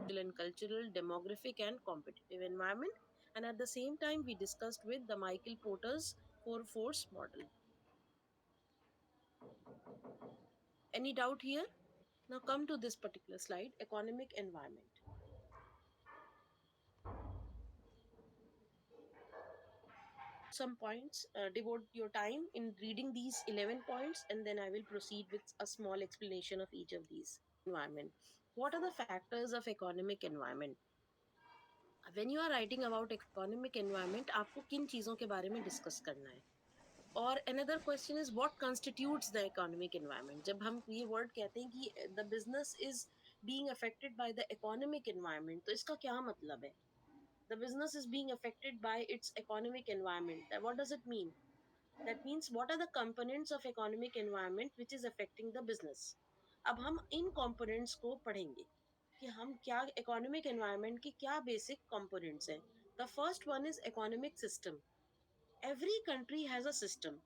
And cultural, demographic and competitive environment, and at the same time we discussed with the Michael Porter's four force model. Any doubt here? Now come to this particular slide, economic environment. Some points, devote your time in reading these 11 points, and then I will proceed with a small explanation of each of these. Environment. What are the factors of economic environment? When you are writing about economic environment, आपको किन चीज़ों के बारे में discuss करना है? और another question is what constitutes the economic environment? जब हम ये word कहते हैं कि the business is being affected by the economic environment, तो इसका क्या मतलब है? The business is being affected by its economic environment. What does it mean? That means what are the components of economic environment which is affecting the business? अब हम इन components को पढ़ेंगे कि हम क्या economic environment के क्या basic components हैं. The first one is economic system. Every country has a system.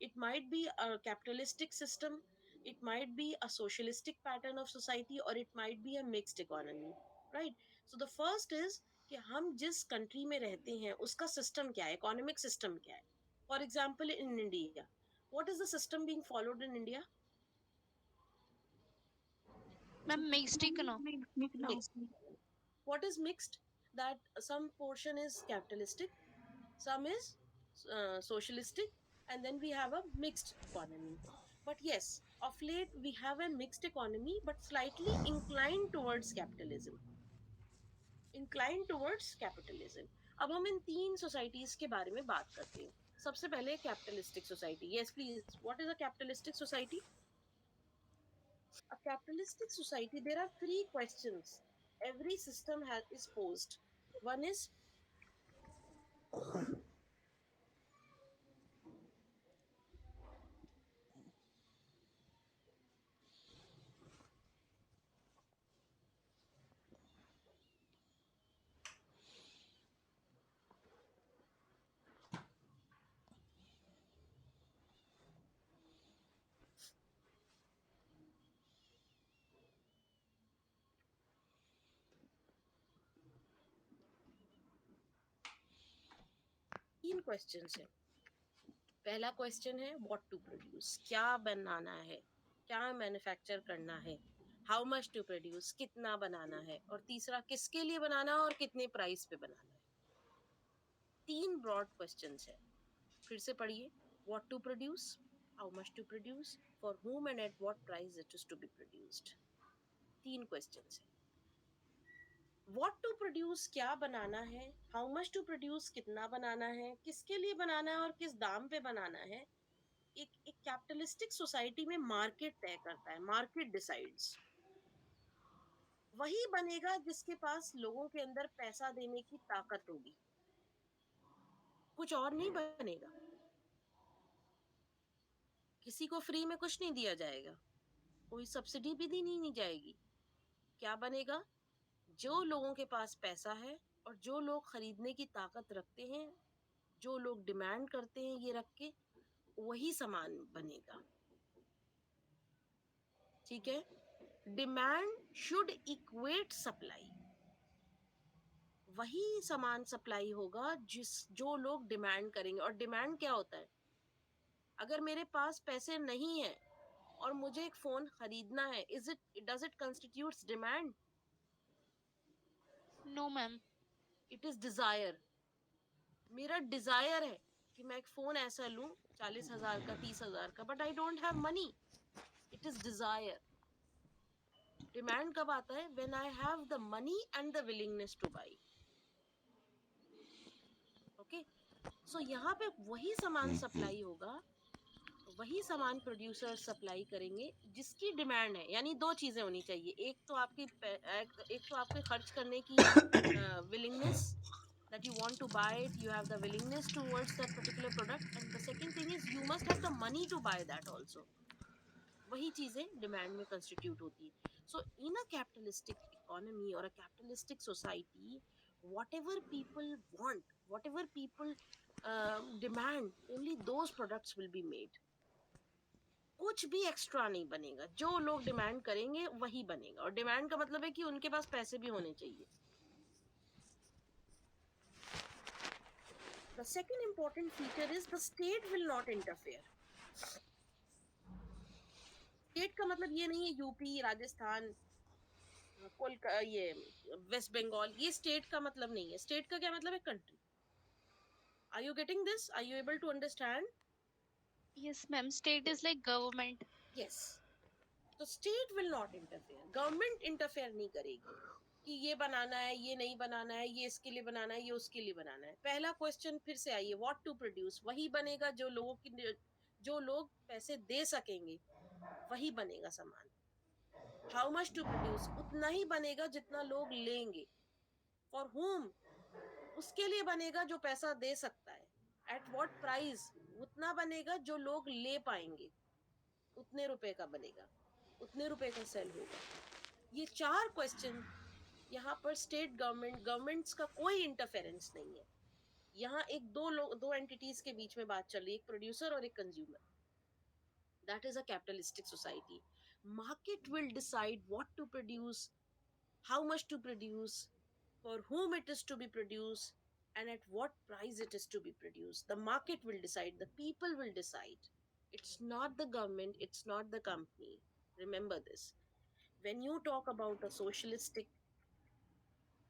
It might be a capitalistic system, it might be a socialistic pattern of society, or it might be a mixed economy, right? So the first is कि हम जिस country में रहते हैं उसका system क्या है, economic system क्या है. For example, in India, what is the system being followed in India? Ma'am mixed economy. Mixed. What is mixed? That some portion is capitalistic, some is socialistic, and then we have a mixed economy. But yes, of late we have a mixed economy, but slightly inclined towards capitalism. Incline towards capitalism. अब हम इन तीन societies के बारे में बात करते हैं. सबसे पहले capitalistic society. Yes please, what is a capitalistic society? A capitalistic society, there are three questions every system has is posed. One is, तीन क्वेश्चंस हैं. पहला क्वेश्चन है व्हाट टू प्रोड्यूस, क्या बनाना है, क्या मैन्युफैक्चर करना है. हाउ मच टू प्रोड्यूस, कितना बनाना है. और तीसरा, किसके लिए बनाना है और कितने प्राइस पे बनाना है. तीन ब्रॉड क्वेश्चंस है. फिर से पढ़िए. What to produce, how much to produce, for whom and at what price it is to be produced. तीन क्वेश्चंस है. व्हाट टू प्रोड्यूस, क्या बनाना है. हाउ मच टू प्रोड्यूस, कितना बनाना है. किसके लिए बनाना है और किस दाम पे बनाना है. एक कैपिटलिस्टिक सोसाइटी में मार्केट तय करता है. Market decides. वही बनेगा जिसके पास लोगों के अंदर पैसा देने की ताकत होगी. कुछ और नहीं बनेगा. किसी को फ्री में कुछ नहीं दिया जाएगा. कोई सब्सिडी भी दी नहीं जाएगी. क्या बनेगा? जो लोगों के पास पैसा है और जो लोग खरीदने की ताकत रखते हैं, जो लोग डिमांड करते हैं ये रख के, वही सामान बनेगा. ठीक है. Demand should equate supply. वही सामान सप्लाई होगा जो लोग डिमांड करेंगे. और डिमांड क्या होता है? अगर मेरे पास पैसे नहीं है और मुझे एक फोन खरीदना है, does it constitutes demand? No, ma'am. It is Dzire. मेरा डिजायर है कि मैं एक फोन ऐसा लूं 40,000 का, 30,000 का, but I don't have money. It is desire. Demand कब आता है? When I have the money and the willingness to buy. Okay. So यहाँ पे वही सामान सप्लाई होगा, वही सामान प्रोड्यूसर सप्लाई करेंगे जिसकी डिमांड है. यानी दो चीजें होनी चाहिए. एक तो आपके खर्च करने की willingness, that you want to buy it, you have the willingness towards that particular product, and the second thing is you must have the money to buy that also. वही चीजें डिमांड में कंस्टिट्यूट होती है. सो इन अ capitalistic economy और a capitalistic society, whatever people want, whatever people demand, only those products will be made. कुछ भी extra नहीं बनेगा. जो लोग डिमांड करेंगे वही बनेगा. और डिमांड का मतलब है कि उनके पास पैसे भी होने चाहिए. The second important feature is the state will not interfere. State का मतलब ये नहीं है यूपी, राजस्थान, कोलकाता, ये वेस्ट बंगाल. ये स्टेट का मतलब नहीं है. स्टेट का क्या मतलब है? Country. Are you getting this? Are you able to understand? Yes, ma'am. State is like government. Yes. तो state will not interfere. Government interfere नहीं करेगी कि ये बनाना है, ये नहीं बनाना है, ये इसके लिए बनाना है, ये उसके लिए बनाना है. पहला क्वेश्चन फिर से आइए. व्हाट टू प्रोड्यूस, वही बनेगा जो लोग पैसे दे सकेंगे, वही बनेगा सामान. हाउ मच टू प्रोड्यूस, उतना ही बनेगा जितना लोग लेंगे. फॉर whom, उसके लिए बनेगा जो पैसा दे सकता है. एट व्हाट प्राइस, उतना बनेगा जो लोग ले पाएंगे. उतने रुपए का बनेगा, उतने रुपए का सेल होगा. ये चार क्वेश्चन. यहाँ पर स्टेट गवर्नमेंट्स का कोई इंटरफेरेंस नहीं है. यहाँ एक दो एंटिटीज के बीच में बात चल रही है, एक प्रोड्यूसर और एक consumer. That is a capitalistic society. Market will decide what to produce, how much to produce, for whom it is to be produced, and at what price it is to be produced. The market will decide, the people will decide. It's not the government, it's not the company. Remember this. When you talk about a socialistic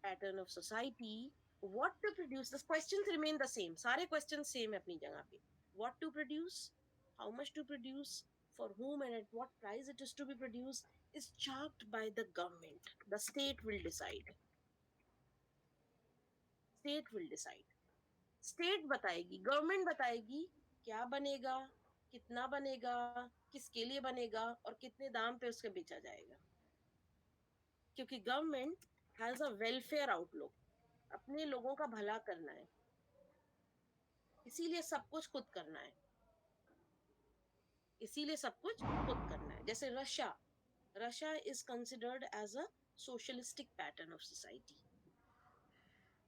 pattern of society, what to produce, the questions remain the same, सारे questions same है अपनी जगह पे. What to produce, how much to produce, for whom and at what price it is to be produced is chalked by the government. The state will decide. State will decide. State बताएगी, government बताएगी क्या बनेगा, कितना बनेगा, किसके लिए बनेगा और कितने दाम पे उसके बेचा जाएगा. क्योंकि government has a welfare outlook, अपने लोगों का भला करना है, इसीलिए सब कुछ खुद करना है. इसीलिए सब कुछ खुद करना है. जैसे Russia is considered as a socialistic pattern of society.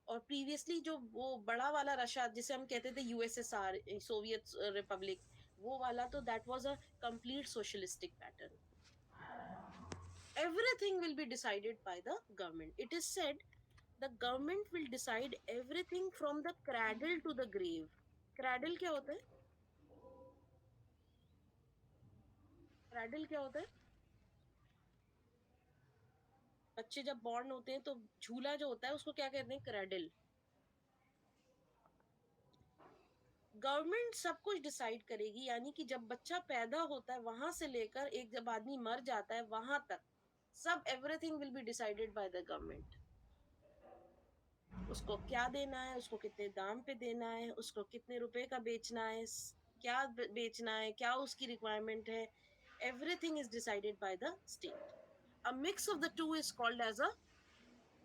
और प्रीवियसली जो वो बड़ा वाला रशिया जिसे हम कहते थे यूएसएसआर, सोवियत रिपब्लिक, वो वाला तो that was a complete socialistic pattern. Everything will be decided by the government. It is said the government will decide everything from the cradle to the grave. Cradle क्या होता है? Cradle क्या होता है? बच्चे जब बॉर्न होते हैं तो झूला जो होता है उसको क्या कहते हैं? क्रेडल. गवर्नमेंट सब कुछ डिसाइड करेगी, यानी कि जब बच्चा पैदा होता है वहां से लेकर एक जब आदमी मर जाता है वहां तक सब everything will be decided by the government. उसको क्या देना है, उसको कितने दाम पे देना है, उसको कितने रुपए का बेचना है, क्या बेचना है, क्या उसकी रिक्वायरमेंट है, everything is decided by the state. A mix of the two is called as a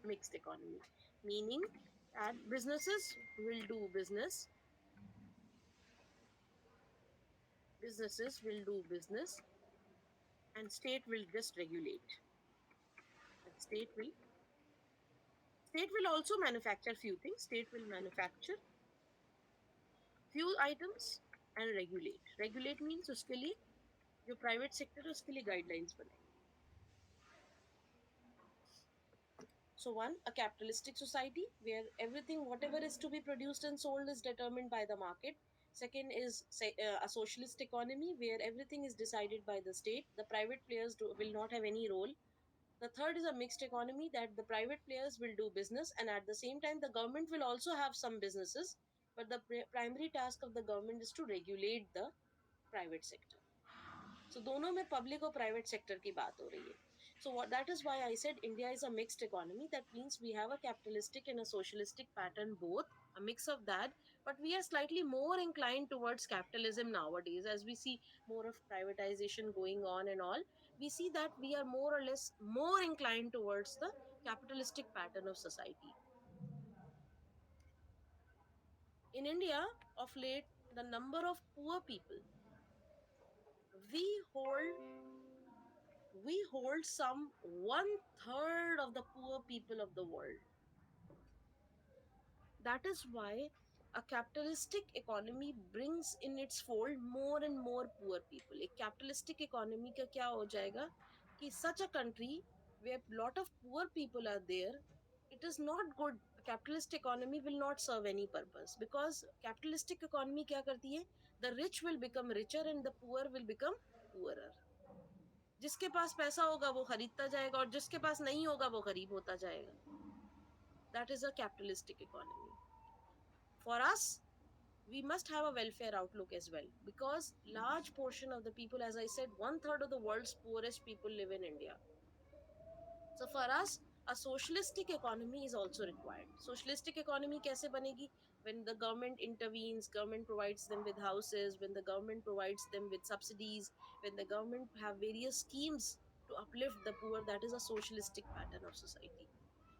mixed economy, meaning that businesses will do business, and state will just regulate. And state will also manufacture few things. State will manufacture few items and regulate means उसके लिए जो private sector है उसके लिए guidelines बनाए. So one, a capitalistic society where everything, whatever is to be produced and sold is determined by the market. Second is a socialist economy where everything is decided by the state. The private players will not have any role. The third is a mixed economy that the private players will do business and at the same time the government will also have some businesses. But the primary task of the government is to regulate the private sector. So दोनों में public और private sector की बात हो रही है. So that is why I said India is a mixed economy. That means we have a capitalistic and a socialistic pattern both, a mix of that. But we are slightly more inclined towards capitalism nowadays as we see more of privatization going on and all. We see that we are more or less more inclined towards the capitalistic pattern of society. In India, of late, the number of poor people, we hold we hold some 1/3 of the poor people of the world. That is why a capitalistic economy brings in its fold more and more poor people. A capitalistic economy का क्या हो जाएगा कि such a country where lot of poor people are there, it is not good. A capitalist economy will not serve any purpose because capitalistic economy क्या करती है? The rich will become richer and the poor will become poorer. जिसके पास पैसा होगा वो खरीदता जाएगा और जिसके पास नहीं होगा वो गरीब होता जाएगा. That is a capitalistic economy. For us, we must have a welfare outlook as well because large portion of the people, as I said, 1/3 of the world's poorest people live in India. So for us, a socialistic economy is also required. Socialistic economy kaise banegi? When the government intervenes, government provides them with houses, when the government provides them with subsidies, when the government have various schemes to uplift the poor, that is a socialistic pattern of society.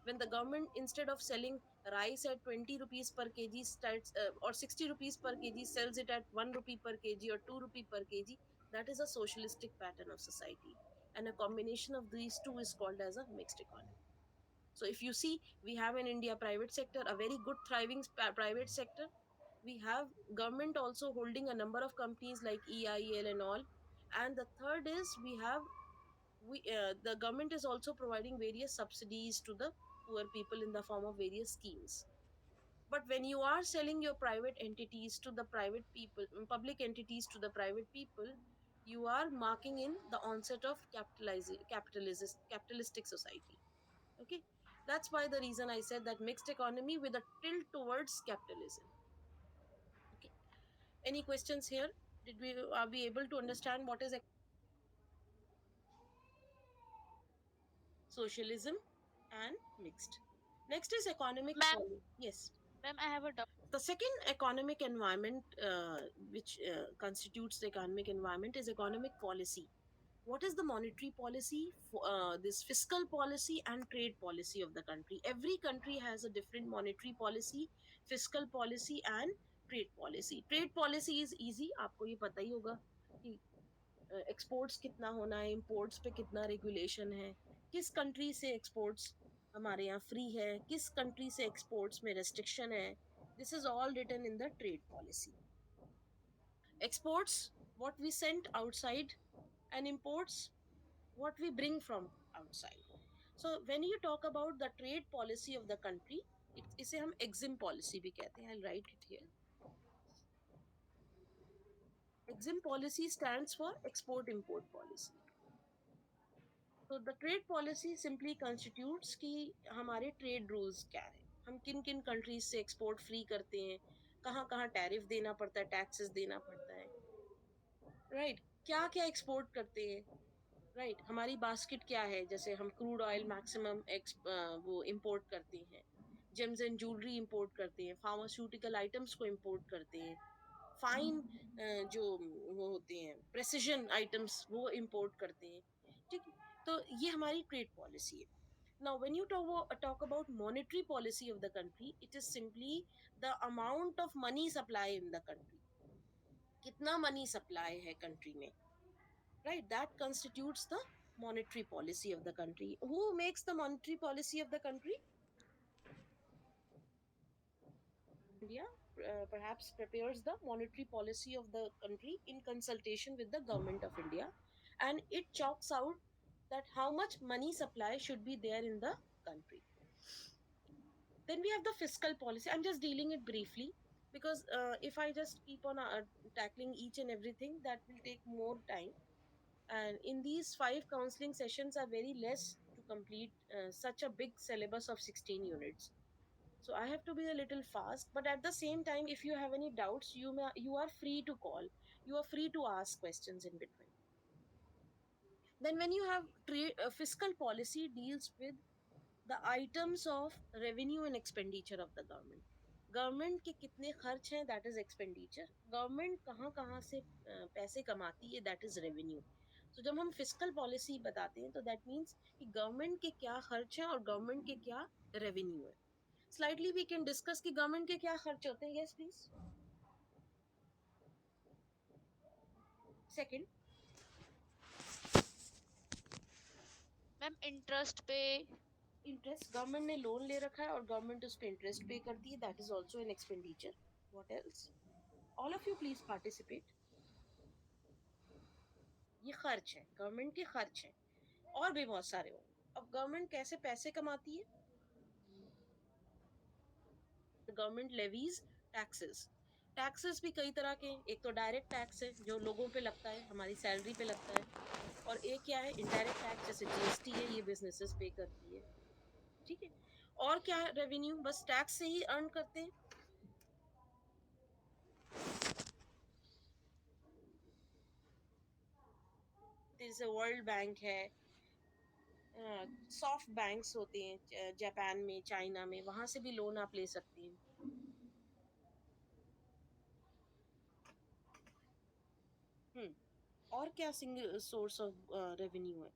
When the government, instead of selling rice at 20 rupees per kg starts or 60 rupees per kg, sells it at 1 rupee per kg or 2 rupee per kg, that is a socialistic pattern of society. And a combination of these two is called as a mixed economy. So if you see, we have in India private sector, a very good thriving private sector. We have government also holding a number of companies like EIL and all. And the third is the government is also providing various subsidies to the poor people in the form of various schemes. But when you are selling your private entities to the private people, public entities to the private people, you are marking in the onset of capitalistic society. Okay. That's why the reason I said that mixed economy with a tilt towards capitalism. Okay. Any questions here? Are we able to understand what is socialism and mixed? Next is economic Ma'am, policy. Yes. ma'am, I have a doubt. The second economic environment which constitutes the economic environment is economic policy. What is the monetary policy, this fiscal policy and trade policy of the country? Every country has a different monetary policy, fiscal policy and trade policy. Trade policy is easy, आपको ये पता ही होगा कि exports कितना होना है, imports पे कितना रेगुलेशन है, किस कंट्री से एक्सपोर्ट्स हमारे यहाँ फ्री है, किस कंट्री से एक्सपोर्ट्स में रेस्ट्रिक्शन है. This is all written in the trade policy. Exports, what we send outside, and imports, what we bring from outside. So when you talk about the trade policy of the country, इसे हम EXIM policy भी कहते हैं. I'll write it here. EXIM policy stands for export import policy. So the trade policy simply constitutes कि हमारे trade rules क्या है, हम किन किन countries से export free करते हैं, कहाँ कहाँ tariff देना पड़ता है, taxes देना पड़ता है, right? क्या क्या export करते हैं, right? हमारी basket क्या है, जैसे हम crude oil maximum वो import करते हैं, gems and jewelry import करते हैं, pharmaceutical items को import करते हैं, फाइन जो वो होते हैं प्रेसिजन आइटम्स वो इंपोर्ट करते हैं. ठीक है, तो ये हमारी ट्रेड पॉलिसी है. Now when you talk about monetary policy of the country, it is simply the amount of money supply in the country. कितना मनी सप्लाई है कंट्री में, right? That constitutes the monetary policy of the country. Who makes the monetary policy of the country? India perhaps prepares the monetary policy of the country in consultation with the government of India, and it chalks out that how much money supply should be there in the country. Then we have the fiscal policy. I'm just dealing it briefly because if I just keep on tackling each and everything, that will take more time. And in these 5 counseling sessions are very less to complete such a big syllabus of 16 units. So I have to be a little fast, but at the same time, if you have any doubts, you are free to call, you are free to ask questions in between. Then when you have fiscal policy deals with the items of revenue and expenditure of the government. Government के कितने खर्च हैं, that is expenditure. Government कहाँ कहाँ से पैसे कमाती है, दैट इज रेवेन्यू. तो जब हम फिस्कल पॉलिसी बताते हैं तो दैट मीन्स कि गवर्नमेंट के क्या खर्च हैं और गवर्नमेंट के क्या रेवेन्यू है. Slightly we can discuss कि गवर्नमेंट के क्या खर्च होते हैं. Yes please. Second, ma'am interest पे. इंटरेस्ट. गवर्नमेंट ने लोन ले रखा है और गवर्नमेंट उस पे इंटरेस्ट पे करती है, that is also an expenditure. What else? All of you please participate. ये खर्च है, गवर्नमेंट के खर्च है, और भी बहुत सारे होंगे. अब गवर्नमेंट कैसे पैसे कमाती है? Government levies taxes. टैक्सेस भी कई तरह के हैं. एक तो डायरेक्ट टैक्स है जो लोगों पे लगता है, हमारी सैलरी पे लगता है, और एक क्या है, इनडायरेक्ट टैक्स, जैसे जीएसटी है, ये बिजनेसेस पे करती है. ठीक है, और क्या रेवेन्यू बस टैक्स से ही अर्न करते हैं. जैसे वर्ल्ड बैंक है, सॉफ्ट बैंक्स होते हैं जापान में, चाइना में, वहां से भी लोन आप ले सकते हैं. और क्या सिंगल सोर्स ऑफ रेवेन्यू है?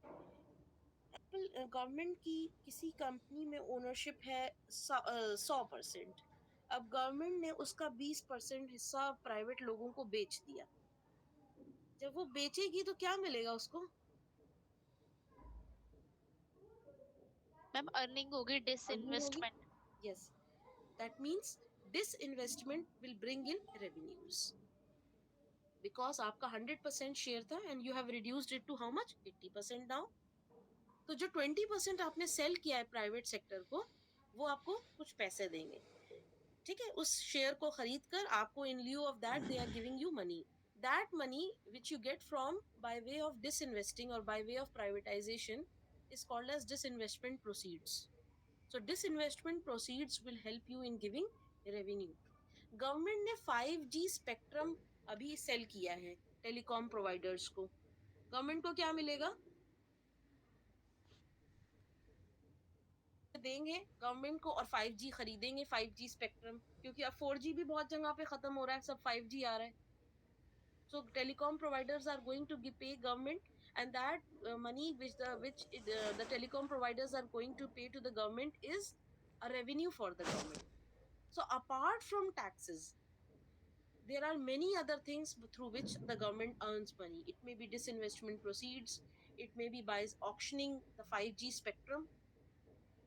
गवर्नमेंट की किसी कंपनी में ओनरशिप है 100%. अब गवर्नमेंट ने उसका 20% हिस्सा प्राइवेट लोगों को बेच दिया. जब वो बेचेगी तो क्या मिलेगा उसको? मैम अर्निंग होगी, disinvestment. Yes, that means disinvestment will bring in revenues because आपका 100% शेयर था and you have reduced it to how much? 80% now. तो जो 20% आपने सेल किया है प्राइवेट सेक्टर को, वो आपको कुछ पैसे देंगे. ठीक है, उस शेयर को खरीद कर आपको in lieu of that they are giving you money. That money which you get from by way of disinvesting or by way of privatization is called as disinvestment proceeds. So disinvestment proceeds will help you in giving revenue. Government ने 5G spectrum अभी cell किया है telecom providers को. Government को क्या मिलेगा? देंगे government को और 5G खरीदेंगे 5G स्पेक्ट्रम, क्योंकि अब 4G भी बहुत जगह पे खत्म हो रहा है, सब 5G आ रहा है. So telecom providers are going to pay government, and that money the telecom providers are going to pay to the government is a revenue for the government. So apart from taxes, there are many other things through which the government earns money. It may be disinvestment proceeds, it may be by auctioning the 5G spectrum,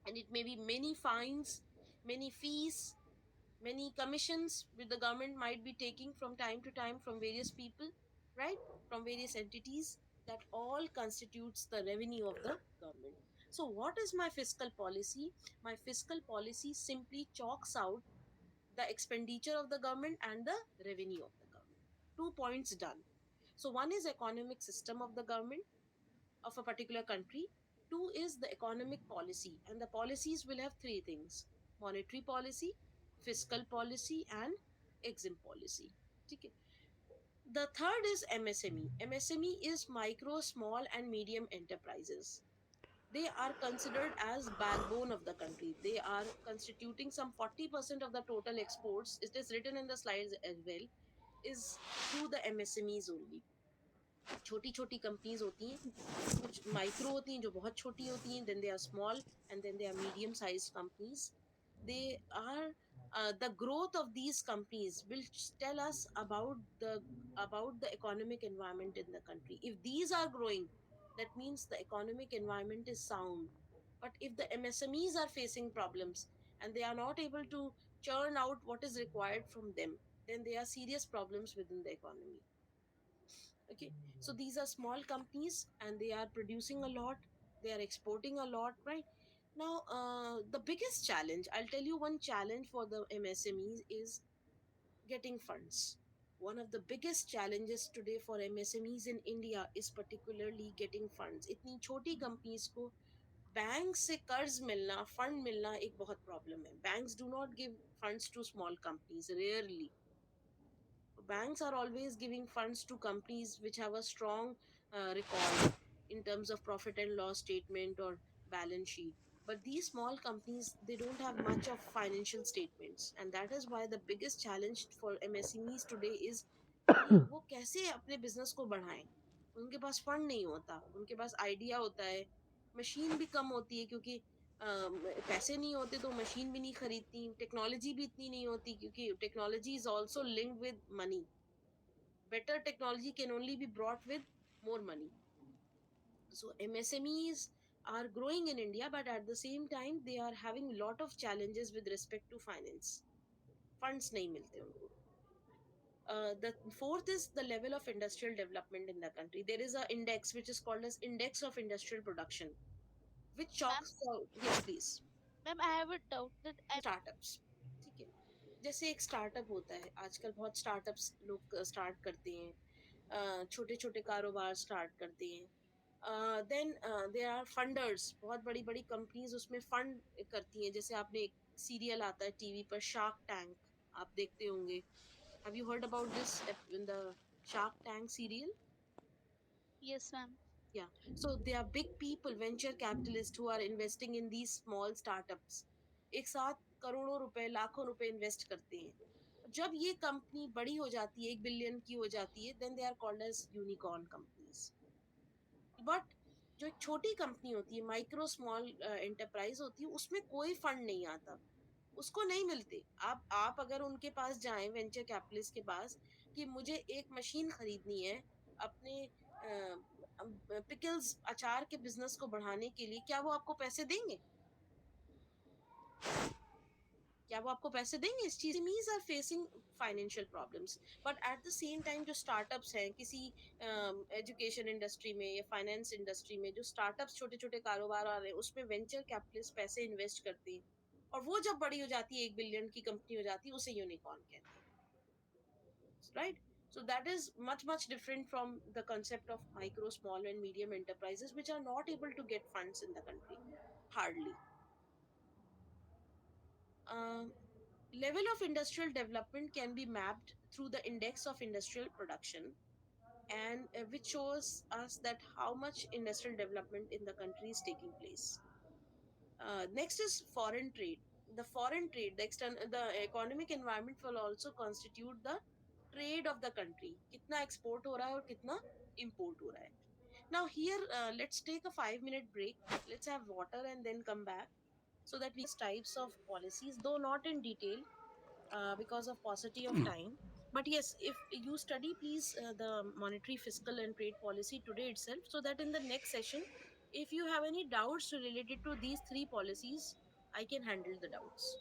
and it may be many fines, many fees, many commissions which the government might be taking from time to time from various people, right? From various entities. That all constitutes the revenue of the government. So, what is my fiscal policy? My fiscal policy simply chalks out the expenditure of the government and the revenue of the government. 2 points done. So, one is economic system of the government of a particular country. Two is the economic policy, and the policies will have three things: monetary policy, fiscal policy, and exim policy. Okay. The third is MSME. MSME is micro, small, and medium enterprises. They are considered as backbone of the country. They are constituting some 40% of the total exports. It is written in the slides as well. Is through the MSMEs only. छोटी छोटी companies होती हैं, कुछ micro होती हैं जो बहुत छोटी होती हैं, then they are small, and then they are medium sized companies. They are the growth of these companies will tell us about the economic environment in the country. If these are growing, that means the economic environment is sound. But if the MSMEs are facing problems and they are not able to churn out what is required from them, then there are serious problems within the economy. Okay, so these are small companies and they are producing a lot, they are exporting a lot, right? Now the biggest challenge, I'll tell you one challenge for the MSMEs is getting funds. One of the biggest challenges today for MSMEs in India is particularly getting funds. इतनी छोटी companies को bank से कर्ज मिलना, fund मिलना एक बहुत problem है. Banks do not give funds to small companies, rarely. Banks are always giving funds to companies which have a strong record in terms of profit and loss statement or balance sheet. But these small companies, they don't have much of financial statements, and that is why the biggest challenge for MSMEs today is कि वो कैसे अपने business को बढ़ाएं. उनके पास fund नहीं होता, उनके पास आइडिया होता है, मशीन भी कम होती है क्योंकि पैसे नहीं होते तो मशीन भी नहीं खरीदती, टेक्नोलॉजी भी इतनी नहीं होती क्योंकि technology is also linked with money. Better technology can only be brought with more money. So MSMEs are growing in India, but at the same time they are having a lot of challenges with respect to finance. Funds nahi milte unko. The fourth is the level of industrial development in the country. There is an index which is called as Index of Industrial Production, which Ma'am, chalks out. Yes, please. ma'am, I have a doubt that startups, ठीक है. जैसे एक startup होता है, आजकल बहुत startups लोग start करते हैं, छोटे छोटे कारोबार स्टार्ट करते हैं. देन देयर आर फंडर्स, बहुत बड़ी बड़ी कंपनीज उसमें फंड करती हैं. जैसे आपने एक सीरियल आता है टीवी पर, शार्क टैंक, आप देखते होंगे. Have you heard about this in the shark tank serial? yes, ma'am. Yeah. So there are big people, venture capitalists who are investing in these small startups. एक साथ करोड़ों रुपए, लाखों रुपए इन्वेस्ट करते हैं. जब ये कंपनी बड़ी हो जाती है, 1 बिलियन की हो जाती है, then they are called as unicorn companies. But जो एक छोटी कंपनी होती है, माइक्रो स्मॉल एंटरप्राइज होती है, उसमें कोई फंड नहीं आता, उसको नहीं मिलते. आप अगर उनके पास जाएं, वेंचर कैपिटलिस्ट के पास, कि मुझे एक मशीन खरीदनी है अपने पिकल्स अचार के बिजनेस को बढ़ाने के लिए, क्या वो आपको पैसे देंगे? क्या वो आपको पैसे देंगे इस चीज? SMEs are facing financial problems, but at the same time जो स्टार्टअप्स हैं किसी एजुकेशन इंडस्ट्री में या फाइनेंस इंडस्ट्री में, जो स्टार्टअप्स छोटे छोटे कारोबार आ रहे हैं, उसमें वेंचर कैपिटलिस्ट पैसे इन्वेस्ट करते हैं, और वो जब बड़ी हो जाती है, 1 बिलियन की कंपनी हो जाती है, उसे यूनिकॉर्न कहते हैं, right? So that is much different from the concept of micro, small, and medium enterprises, which are not able to get funds in the country, hardly. Um, Level of industrial development can be mapped through the index of industrial production, and which shows us that how much industrial development in the country is taking place. Next is foreign trade. The foreign trade, the economic environment will also constitute the trade of the country. कितना export हो रहा है और कितना import हो रहा है. Now here, let's take a 5 minute break. Let's have water and then come back so that we types of policies, though not in detail, because of paucity of time. But yes, if you study, please, the monetary, fiscal, and trade policy today itself, so that in the next session, if you have any doubts related to these three policies, I can handle the doubts.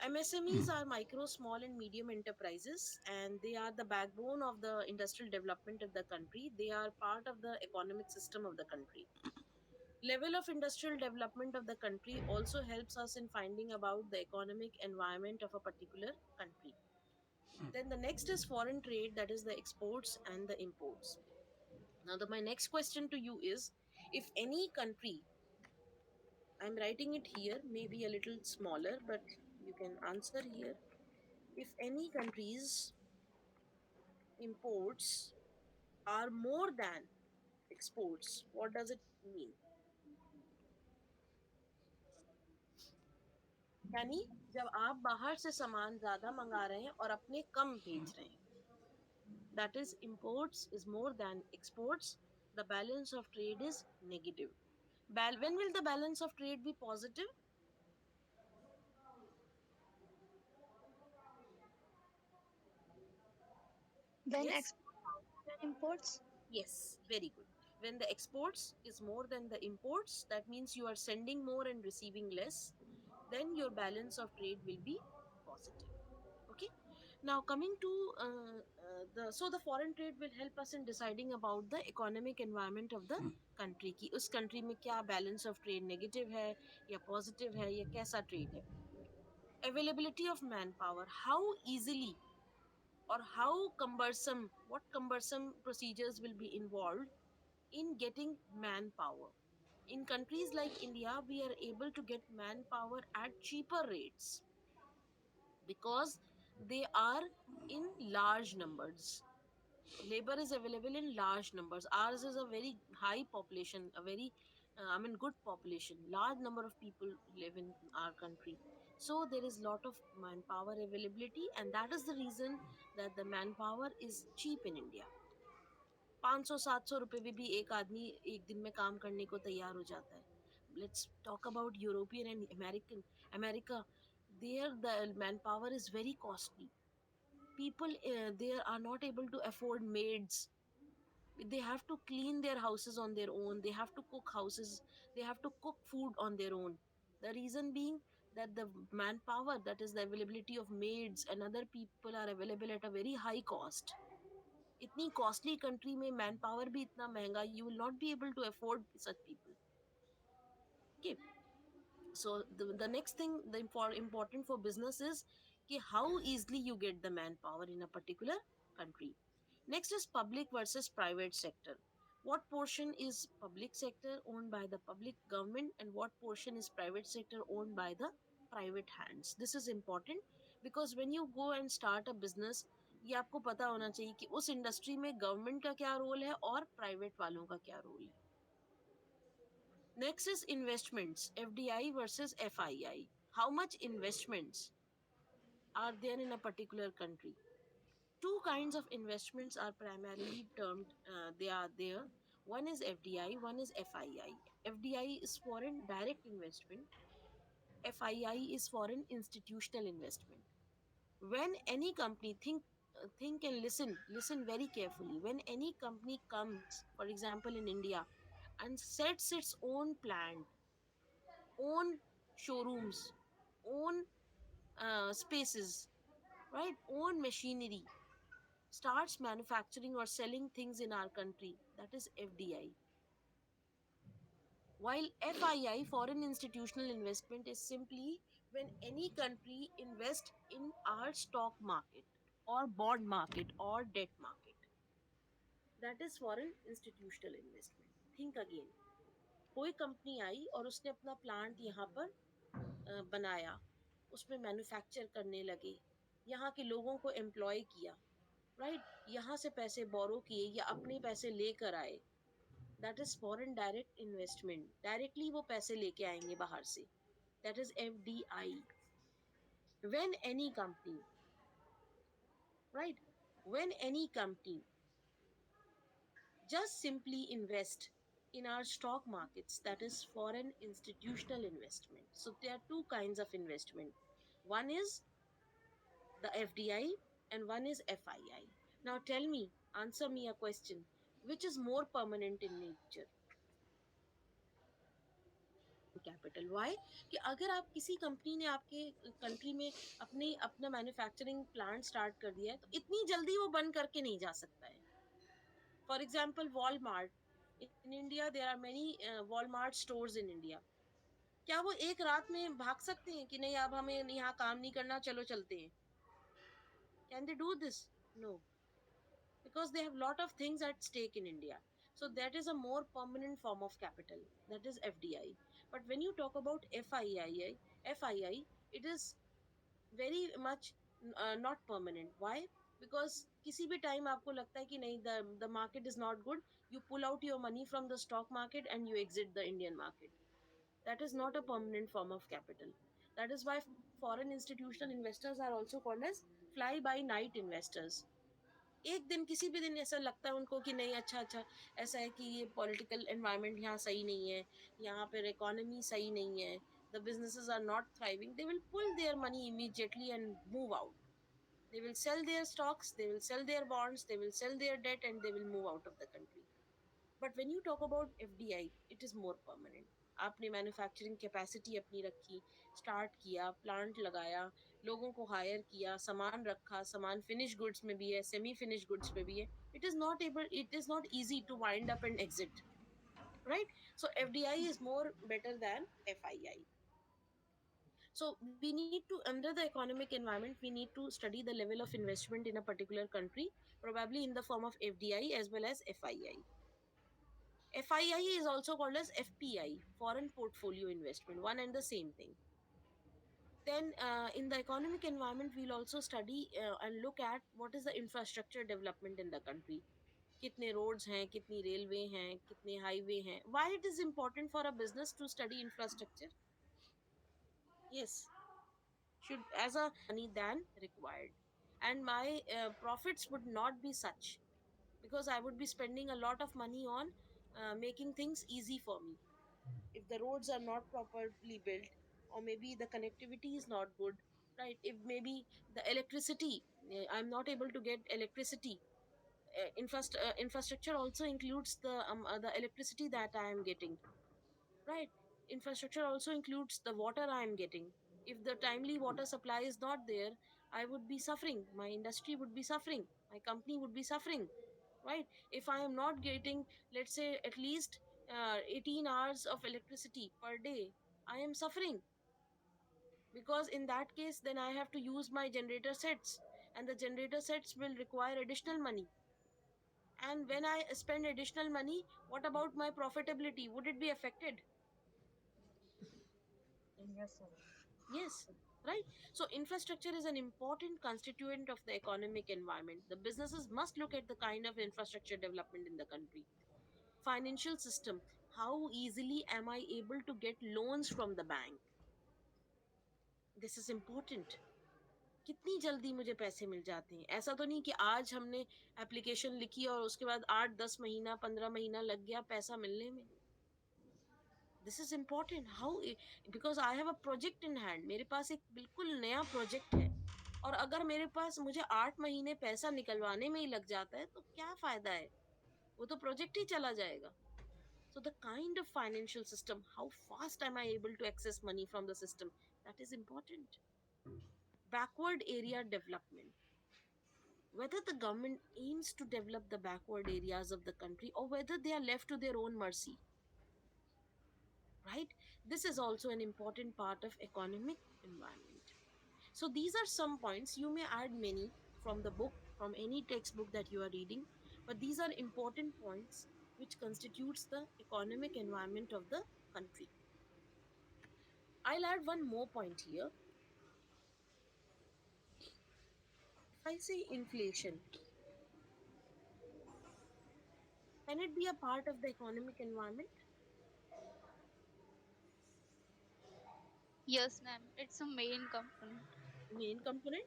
MSMEs are micro, small, and medium enterprises, and they are the backbone of the industrial development of the country. They are part of the economic system of the country. Level of industrial development of the country also helps us in finding about the economic environment of a particular country. Then the next is foreign trade, that is the exports and the imports. Now, my next question to you is, if any country, I'm writing it here, maybe a little smaller, but you can answer here. If any country's imports are more than exports, what does it mean? यानी जब आप बाहर से सामान ज्यादा मंगा रहे हैं और अपने कम भेज रहे हैं, that is imports is more than exports, the balance of trade is negative. When will the balance of trade be positive? When Yes. exports and imports. Yes, very good. When the exports is more than the imports, that means you are sending more and receiving less, then your balance of trade will be positive. Okay. Now coming to the foreign trade will help us in deciding about the economic environment of the country, कि उस country में क्या balance of trade negative है या positive है या कैसा trade है. Availability of manpower, how easily or how cumbersome, what cumbersome procedures will be involved in getting manpower. In countries like India, we are able to get manpower at cheaper rates because they are in large numbers. Labor is available in large numbers. Ours is a very high population, a very, good population. Large number of people live in our country. So there is lot of manpower availability, and that is the reason that the manpower is cheap in India. 500-700 रुपए में भी एक आदमी एक दिन में काम करने को तैयार हो जाता है. Let's talk about European and America. There the manpower is very costly. People there are not able to afford maids. They have to clean their houses on their own. They have to cook houses. They have to cook food on their own. The reason being that the manpower, that is the availability of maids and other people, are available at a very high cost. इतनी costly country में man power भी इतना महंगा, you will not be able to afford such people. Okay. So the next thing, important for business is how easily you get the manpower in a particular country. Next is public versus private sector. What portion is public sector owned by the public government and what portion is private sector owned by the private hands? This is important because when you go and start a business, ये आपको पता होना चाहिए कि उस industry में government का क्या रोल है और प्राइवेट वालों का क्या रोल है. Next is investments, FDI versus FII. How much investments are there in a particular country? Two kinds of investments are primarily termed, they are there. One is FDI, one is FII. FDI is foreign direct investment. FII is foreign institutional investment. When any company think and listen very carefully. When any company comes, for example, in India, and sets its own plant, own showrooms, own spaces, right? Own machinery, starts manufacturing or selling things in our country. That is FDI. While FII, foreign institutional investment, is simply when any country invests in our stock market or bond market or debt market. That is foreign institutional investment. Think again. कोई company आई और उसने अपना plant यहाँ पर बनाया, उसमें manufacture करने लगे, यहाँ के लोगों को एम्प्लॉय किया, राइट, यहाँ से पैसे बोरो किए या अपने पैसे लेकर आए, that is foreign direct investment, directly वो पैसे लेके आएंगे बाहर से, that is FDI. When any company, right, when any company just simply invest in our stock markets, that is foreign institutional investment. So there are two kinds of investment. One is the FDI and one is FII. Now tell me, answer me a question. Which is more permanent in nature? Capital Y, कि अगर आप किसी company ने आपके country में अपना manufacturing plant start कर दिया है तो इतनी जल्दी वो बंद करके नहीं जा सकता है. For example Walmart in India, there are many Walmart stores in India. क्या वो एक रात में भाग सकते हैं कि नहीं अब हमें यहाँ काम नहीं करना, चलो चलते हैं? Can they do this? No, because they have lot of things at stake in India. So that is a more permanent form of capital, that is FDI. But when you talk about FII, it is very much not permanent. Why? Because किसी भी time आपको लगता है कि नहीं, the market is not good, you pull out your money from the stock market and you exit the Indian market. That is not a permanent form of capital. That is why foreign institutional investors are also called as fly by night investors. एक दिन किसी भी दिन ऐसा लगता है उनको कि नहीं, अच्छा ऐसा है कि ये पॉलिटिकल एनवायरनमेंट यहाँ सही नहीं है, यहाँ पर इकोनॉमी सही नहीं है, the businesses are not thriving, they will pull their money immediately and move out. They will sell their stocks, they will sell their bonds, they will sell their debt and they will move out of the country. But when you talk about FDI, it is more permanent. आपने manufacturing capacity अपनी रखी, start किया, plant लगाया, लोगों को higher किया, सामान रखा, सामान फिनिश गुड्स में भी है, सेमी फिनिश गुड्स में भी है, it is not easy to wind up and exit, right? So FDI is more better than FII. So we need to, under the economic environment, we need to study the level of investment in a particular country, probably in the form of FDI as well as FII. FII is also called as FPI, foreign portfolio investment, one and the same thing. Then in the economic environment, we'll also study and look at what is the infrastructure development in the country. कितने roads हैं, कितनी railway हैं, कितने highway हैं. Why it is important for a business to study infrastructure? Yes, should as a money than required, and my profits would not be such, because I would be spending a lot of money on making things easy for me. If the roads are not properly built, or maybe the connectivity is not good, right, if maybe the electricity, I'm not able to get electricity, infrastructure also includes the electricity that I am getting, right? Infrastructure also includes the water I am getting. If the timely water supply is not there, I would be suffering, my industry would be suffering, my company would be suffering, right? If I am not getting, let's say, at least 18 hours of electricity per day, I am suffering, because in that case then I have to use my generator sets, and the generator sets will require additional money. And when I spend additional money, what about my profitability? Would it be affected? Yes, sir. Yes, right. So infrastructure is an important constituent of the economic environment. The businesses must look at the kind of infrastructure development in the country. Financial system, how easily am I able to get loans from the bank? This is important. कितनी जल्दी मुझे पैसे मिल जाते हैं? ऐसा तो नहीं कि आज हमने एप्लीकेशन लिखी और उसके बाद 8-10 महीना 15 महीना लग गया पैसा मिलने में. This is important. How? Because I have a project in hand, मेरे पास एक बिल्कुल नया प्रोजेक्ट है, और अगर मेरे पास मुझे 8 महीने पैसा निकलवाने में ही लग जाता है तो क्या फायदा है? वो तो प्रोजेक्ट ही चला जाएगा. So the kind of financial system, how fast am I able to access money from the system, that is important. Backward area development, whether the government aims to develop the backward areas of the country or whether they are left to their own mercy, right? This is also an important part of economic environment. So these are some points. You may add many from the book, from any textbook that you are reading, but these are important points which constitutes the economic environment of the country. I'll add one more point here. I say inflation, can it be a part of the economic environment? Yes, ma'am. It's a main component. Main component.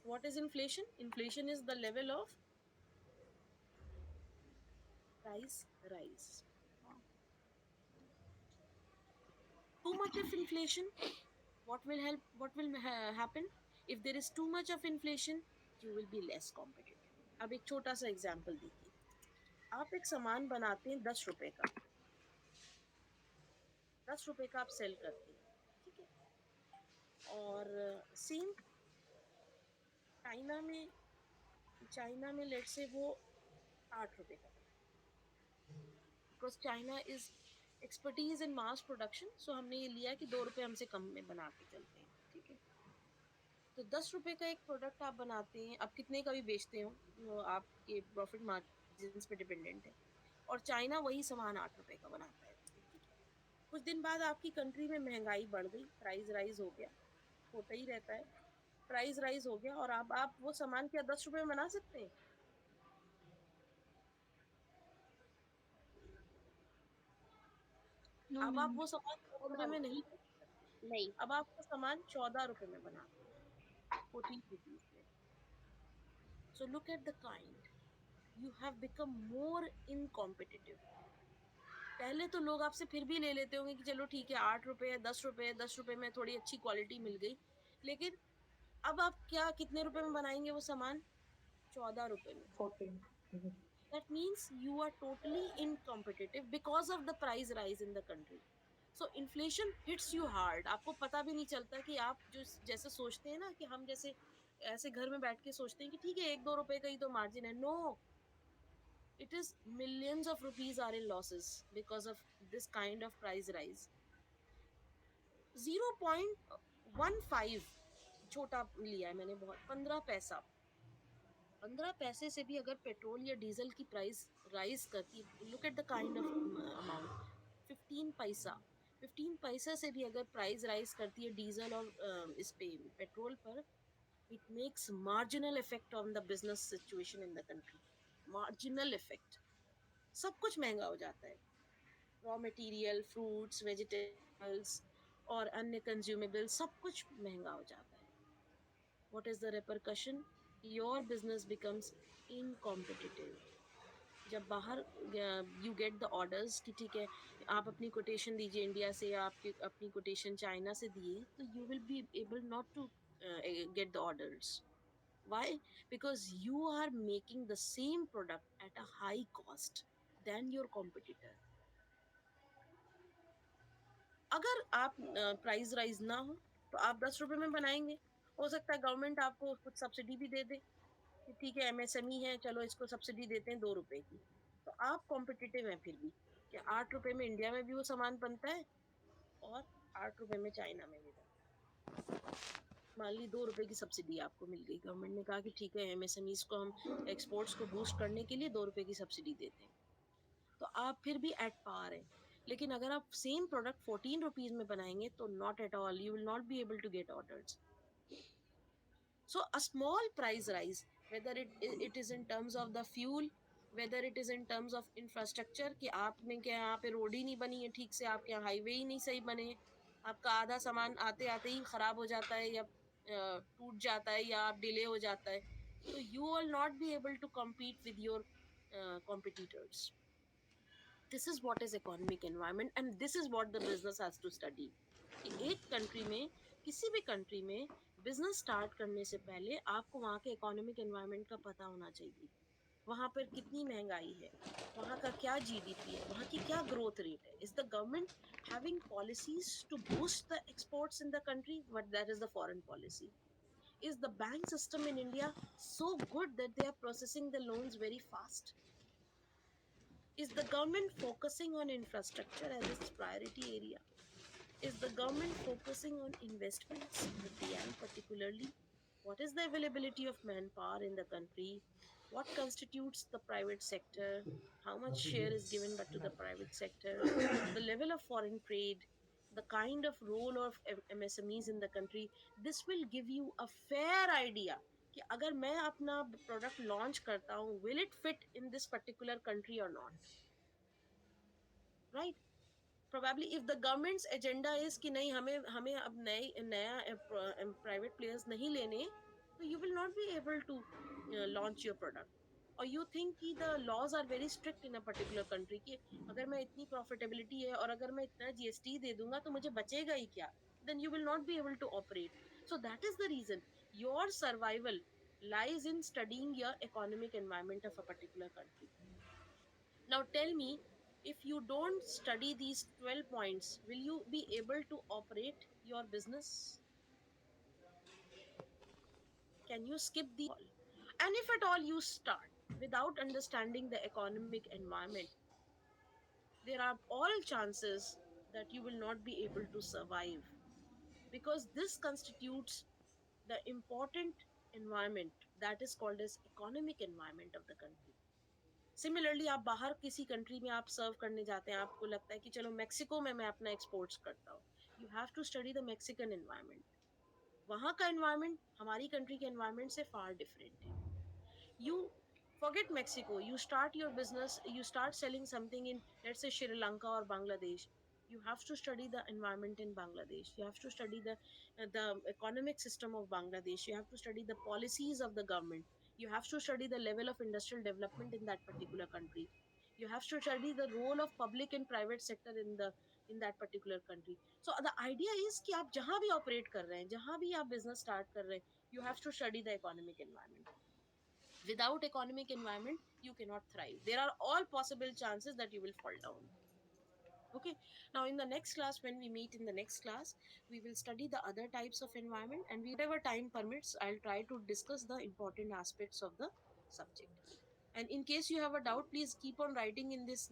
What is inflation? Inflation is the level of price rise. Too much of inflation, what will happen? If there is too much of inflation, you will be less competitive. अब एक छोटा सा example देखिए, आप एक सामान बनाते हैं 10 रुपए का, 10 रुपए का आप सेल करते हैं, ठीक है, और सेम चाइना में, लेट से वो 8 रुपए का, because China is expertise in mass production, so हमने ये लिया कि 2 रुपए हमसे कम में बना के चलते हैं, ठीक है। तो 10 रुपए का एक प्रोडक्ट आप बनाते हैं, आप कितने का भी बेचते हो वो आपके प्रॉफिट मार्जिन पे डिपेंडेंट है, और चाइना वही सामान 8 रुपए का बनाता है, ठीक है। कुछ दिन बाद आपकी कंट्री में महंगाई बढ़ गई, प्राइस राइज हो गया, होता ही रहता है, प्राइस राइज हो गया, और अब आप वो सामान क्या 10 रुपए में बना सकते हैं? No, अब आप ma'am. वो सामान 10 रुपए में नहीं, नहीं. अब आप वो सामान 14 रुपए में बनाते हैं, 14 रुपीज में। So look at the kind, you have become more incompetitive. पहले तो लोग आपसे फिर भी ले लेते होंगे कि चलो ठीक है, 8 रुपए है, 10 रुपए है, 10 रुपए में थोड़ी अच्छी क्वालिटी मिल गई, लेकिन अब आप क्या कितने रुपए में बनाएंगे वो सामान? 14 रुपए में। 14. That means you are totally incompetitive because of the price rise in the country. So inflation hits you hard. आपको पता भी नहीं चलता कि आप जो जैसे सोचते हैं ना कि हम जैसे ऐसे घर में बैठ के सोचते हैं कि ठीक है 1-2 रुपए का ही तो मार्जिन है। No, it is millions of rupees are in losses because of this kind of price rise. 0.15 छोटा लिया है मैंने, बहुत, 15 पैसा, 15 पैसे से भी अगर पेट्रोल या डीजल की प्राइस राइज करती है, look at the kind of amount, 15 पैसा, 15 पैसा से भी अगर प्राइस राइज करती है डीजल और इस पे पेट्रोल पर, it makes marginal effect on the business situation in the country. Marginal effect, सब कुछ महंगा हो जाता है, रॉ मटेरियल, फ्रूट्स, वेजिटेबल्स और अन्य कंज्यूमेबल, सब कुछ महंगा हो जाता है। What is the repercussion? Your business becomes incompetitive. जब बाहर यू गेट द ऑर्डर्स कि ठीक है आप अपनी कोटेशन दीजिए इंडिया से, या आपकी अपनी कोटेशन चाइना से दिए, तो you will be able not to get the orders. Why? Because you are making the same product at a high cost than your competitor. अगर आप प्राइस राइज ना हो तो आप 10 रुपए में बनाएंगे, हो सकता है गवर्नमेंट आपको कुछ सब्सिडी भी दे दे कि ठीक है एमएसएमई है, चलो इसको सब्सिडी देते हैं 2 रुपए की, तो आप कॉम्पिटिटिव हैं फिर भी, कि 8 रुपए में इंडिया में भी वो सामान बनता है और 8 रुपए में चाइना में भी बनता है। मान ली 2 रुपए की सब्सिडी आपको मिल गई, गवर्नमेंट ने कहा कि ठीक है एमएसएमईज को हम एक्सपोर्ट्स को बूस्ट करने के लिए 2 रुपए की सब्सिडी देते हैं, तो आप फिर भी एट पार हैं। लेकिन अगर आप सेम प्रोडक्ट 14 रुपीज में बनाएंगे तो not at all, you will not be able to get orders. So a small price rise, whether it is in terms of the fuel, whether it is in terms of infrastructure, कि आप में क्या यहाँ पे road ही नहीं बनी है ठीक से, आपके यहाँ हाईवे ही नहीं सही बने, आपका आधा सामान आते आते ही खराब हो जाता है या टूट जाता है या आप डिले हो जाता है, तो you will not be able to compete with your competitors. This is what is economic environment and this is what the business has to study. कि एक कंट्री में, किसी भी कंट्री में बिजनेस स्टार्ट करने से पहले आपको वहाँ के इकोनॉमिक एनवायरनमेंट का पता होना चाहिए। वहाँ पर कितनी महंगाई है, वहाँ का क्या जीडीपी है, वहाँ की क्या ग्रोथ रेट है, is the government having policies to boost the exports in the country, but that is the foreign policy. Is the bank system in India so good that they are processing the loans very fast? Is the government focusing on infrastructure as its priority area? Is the government focusing on investments at the end particularly? What is the availability of manpower in the country? What constitutes the private sector? How much share is given but to the private sector? The level of foreign trade, the kind of role of MSMEs in the country. This will give you a fair idea कि अगर मैं अपना product launch करता हूँ, will it fit in this particular country और not, right? Probably if the government's agenda is कि नहीं, हमें हमें अब नया प्राइवेट प्लेयर्स नहीं लेने, तो you will not be able to launch your product. और यू थिंक कि the laws are very strict in a particular country, कि अगर मैं इतनी प्रॉफिटेबिलिटी है और अगर मैं इतना जीएसटी दे दूंगा तो मुझे बचेगा ही क्या, then you will not be able to operate. So that is the reason your survival lies in studying your economic environment of a particular country. Now tell me, if you don't study these 12 points, will you be able to operate your business? Can you skip the all? And if at all you start without understanding the economic environment, there are all chances that you will not be able to survive, because this constitutes the important environment that is called as economic environment of the country. Similarly आप बाहर किसी country में आप सर्व करने जाते हैं, आपको लगता है कि चलो मेक्सिको में मैं अपना एक्सपोर्ट्स करता हूँ, you have to study the Mexican environment. वहाँ का एनवायरनमेंट हमारी कंट्री के एनवायरनमेंट से फार डिफरेंट है। You forget Mexico, you start your business, you start selling something in, let's say, Sri Lanka or Bangladesh. You have to study the environment in Bangladesh, you have to study the economic system of Bangladesh, you have to study the policies of the government, you have to study the level of industrial development in that particular country, you have to study the role of public and private sector in that particular country. So the idea is कि आप जहाँ भी operate कर रहे हैं, जहाँ भी आप business start कर रहे हैं, you have to study the economic environment. Without economic environment, you cannot thrive. There are all possible chances that you will fall down. Okay, now in the next class, when we meet in the next class, we will study the other types of environment, and whatever time permits, I'll try to discuss the important aspects of the subject. And in case you have a doubt, please keep on writing in this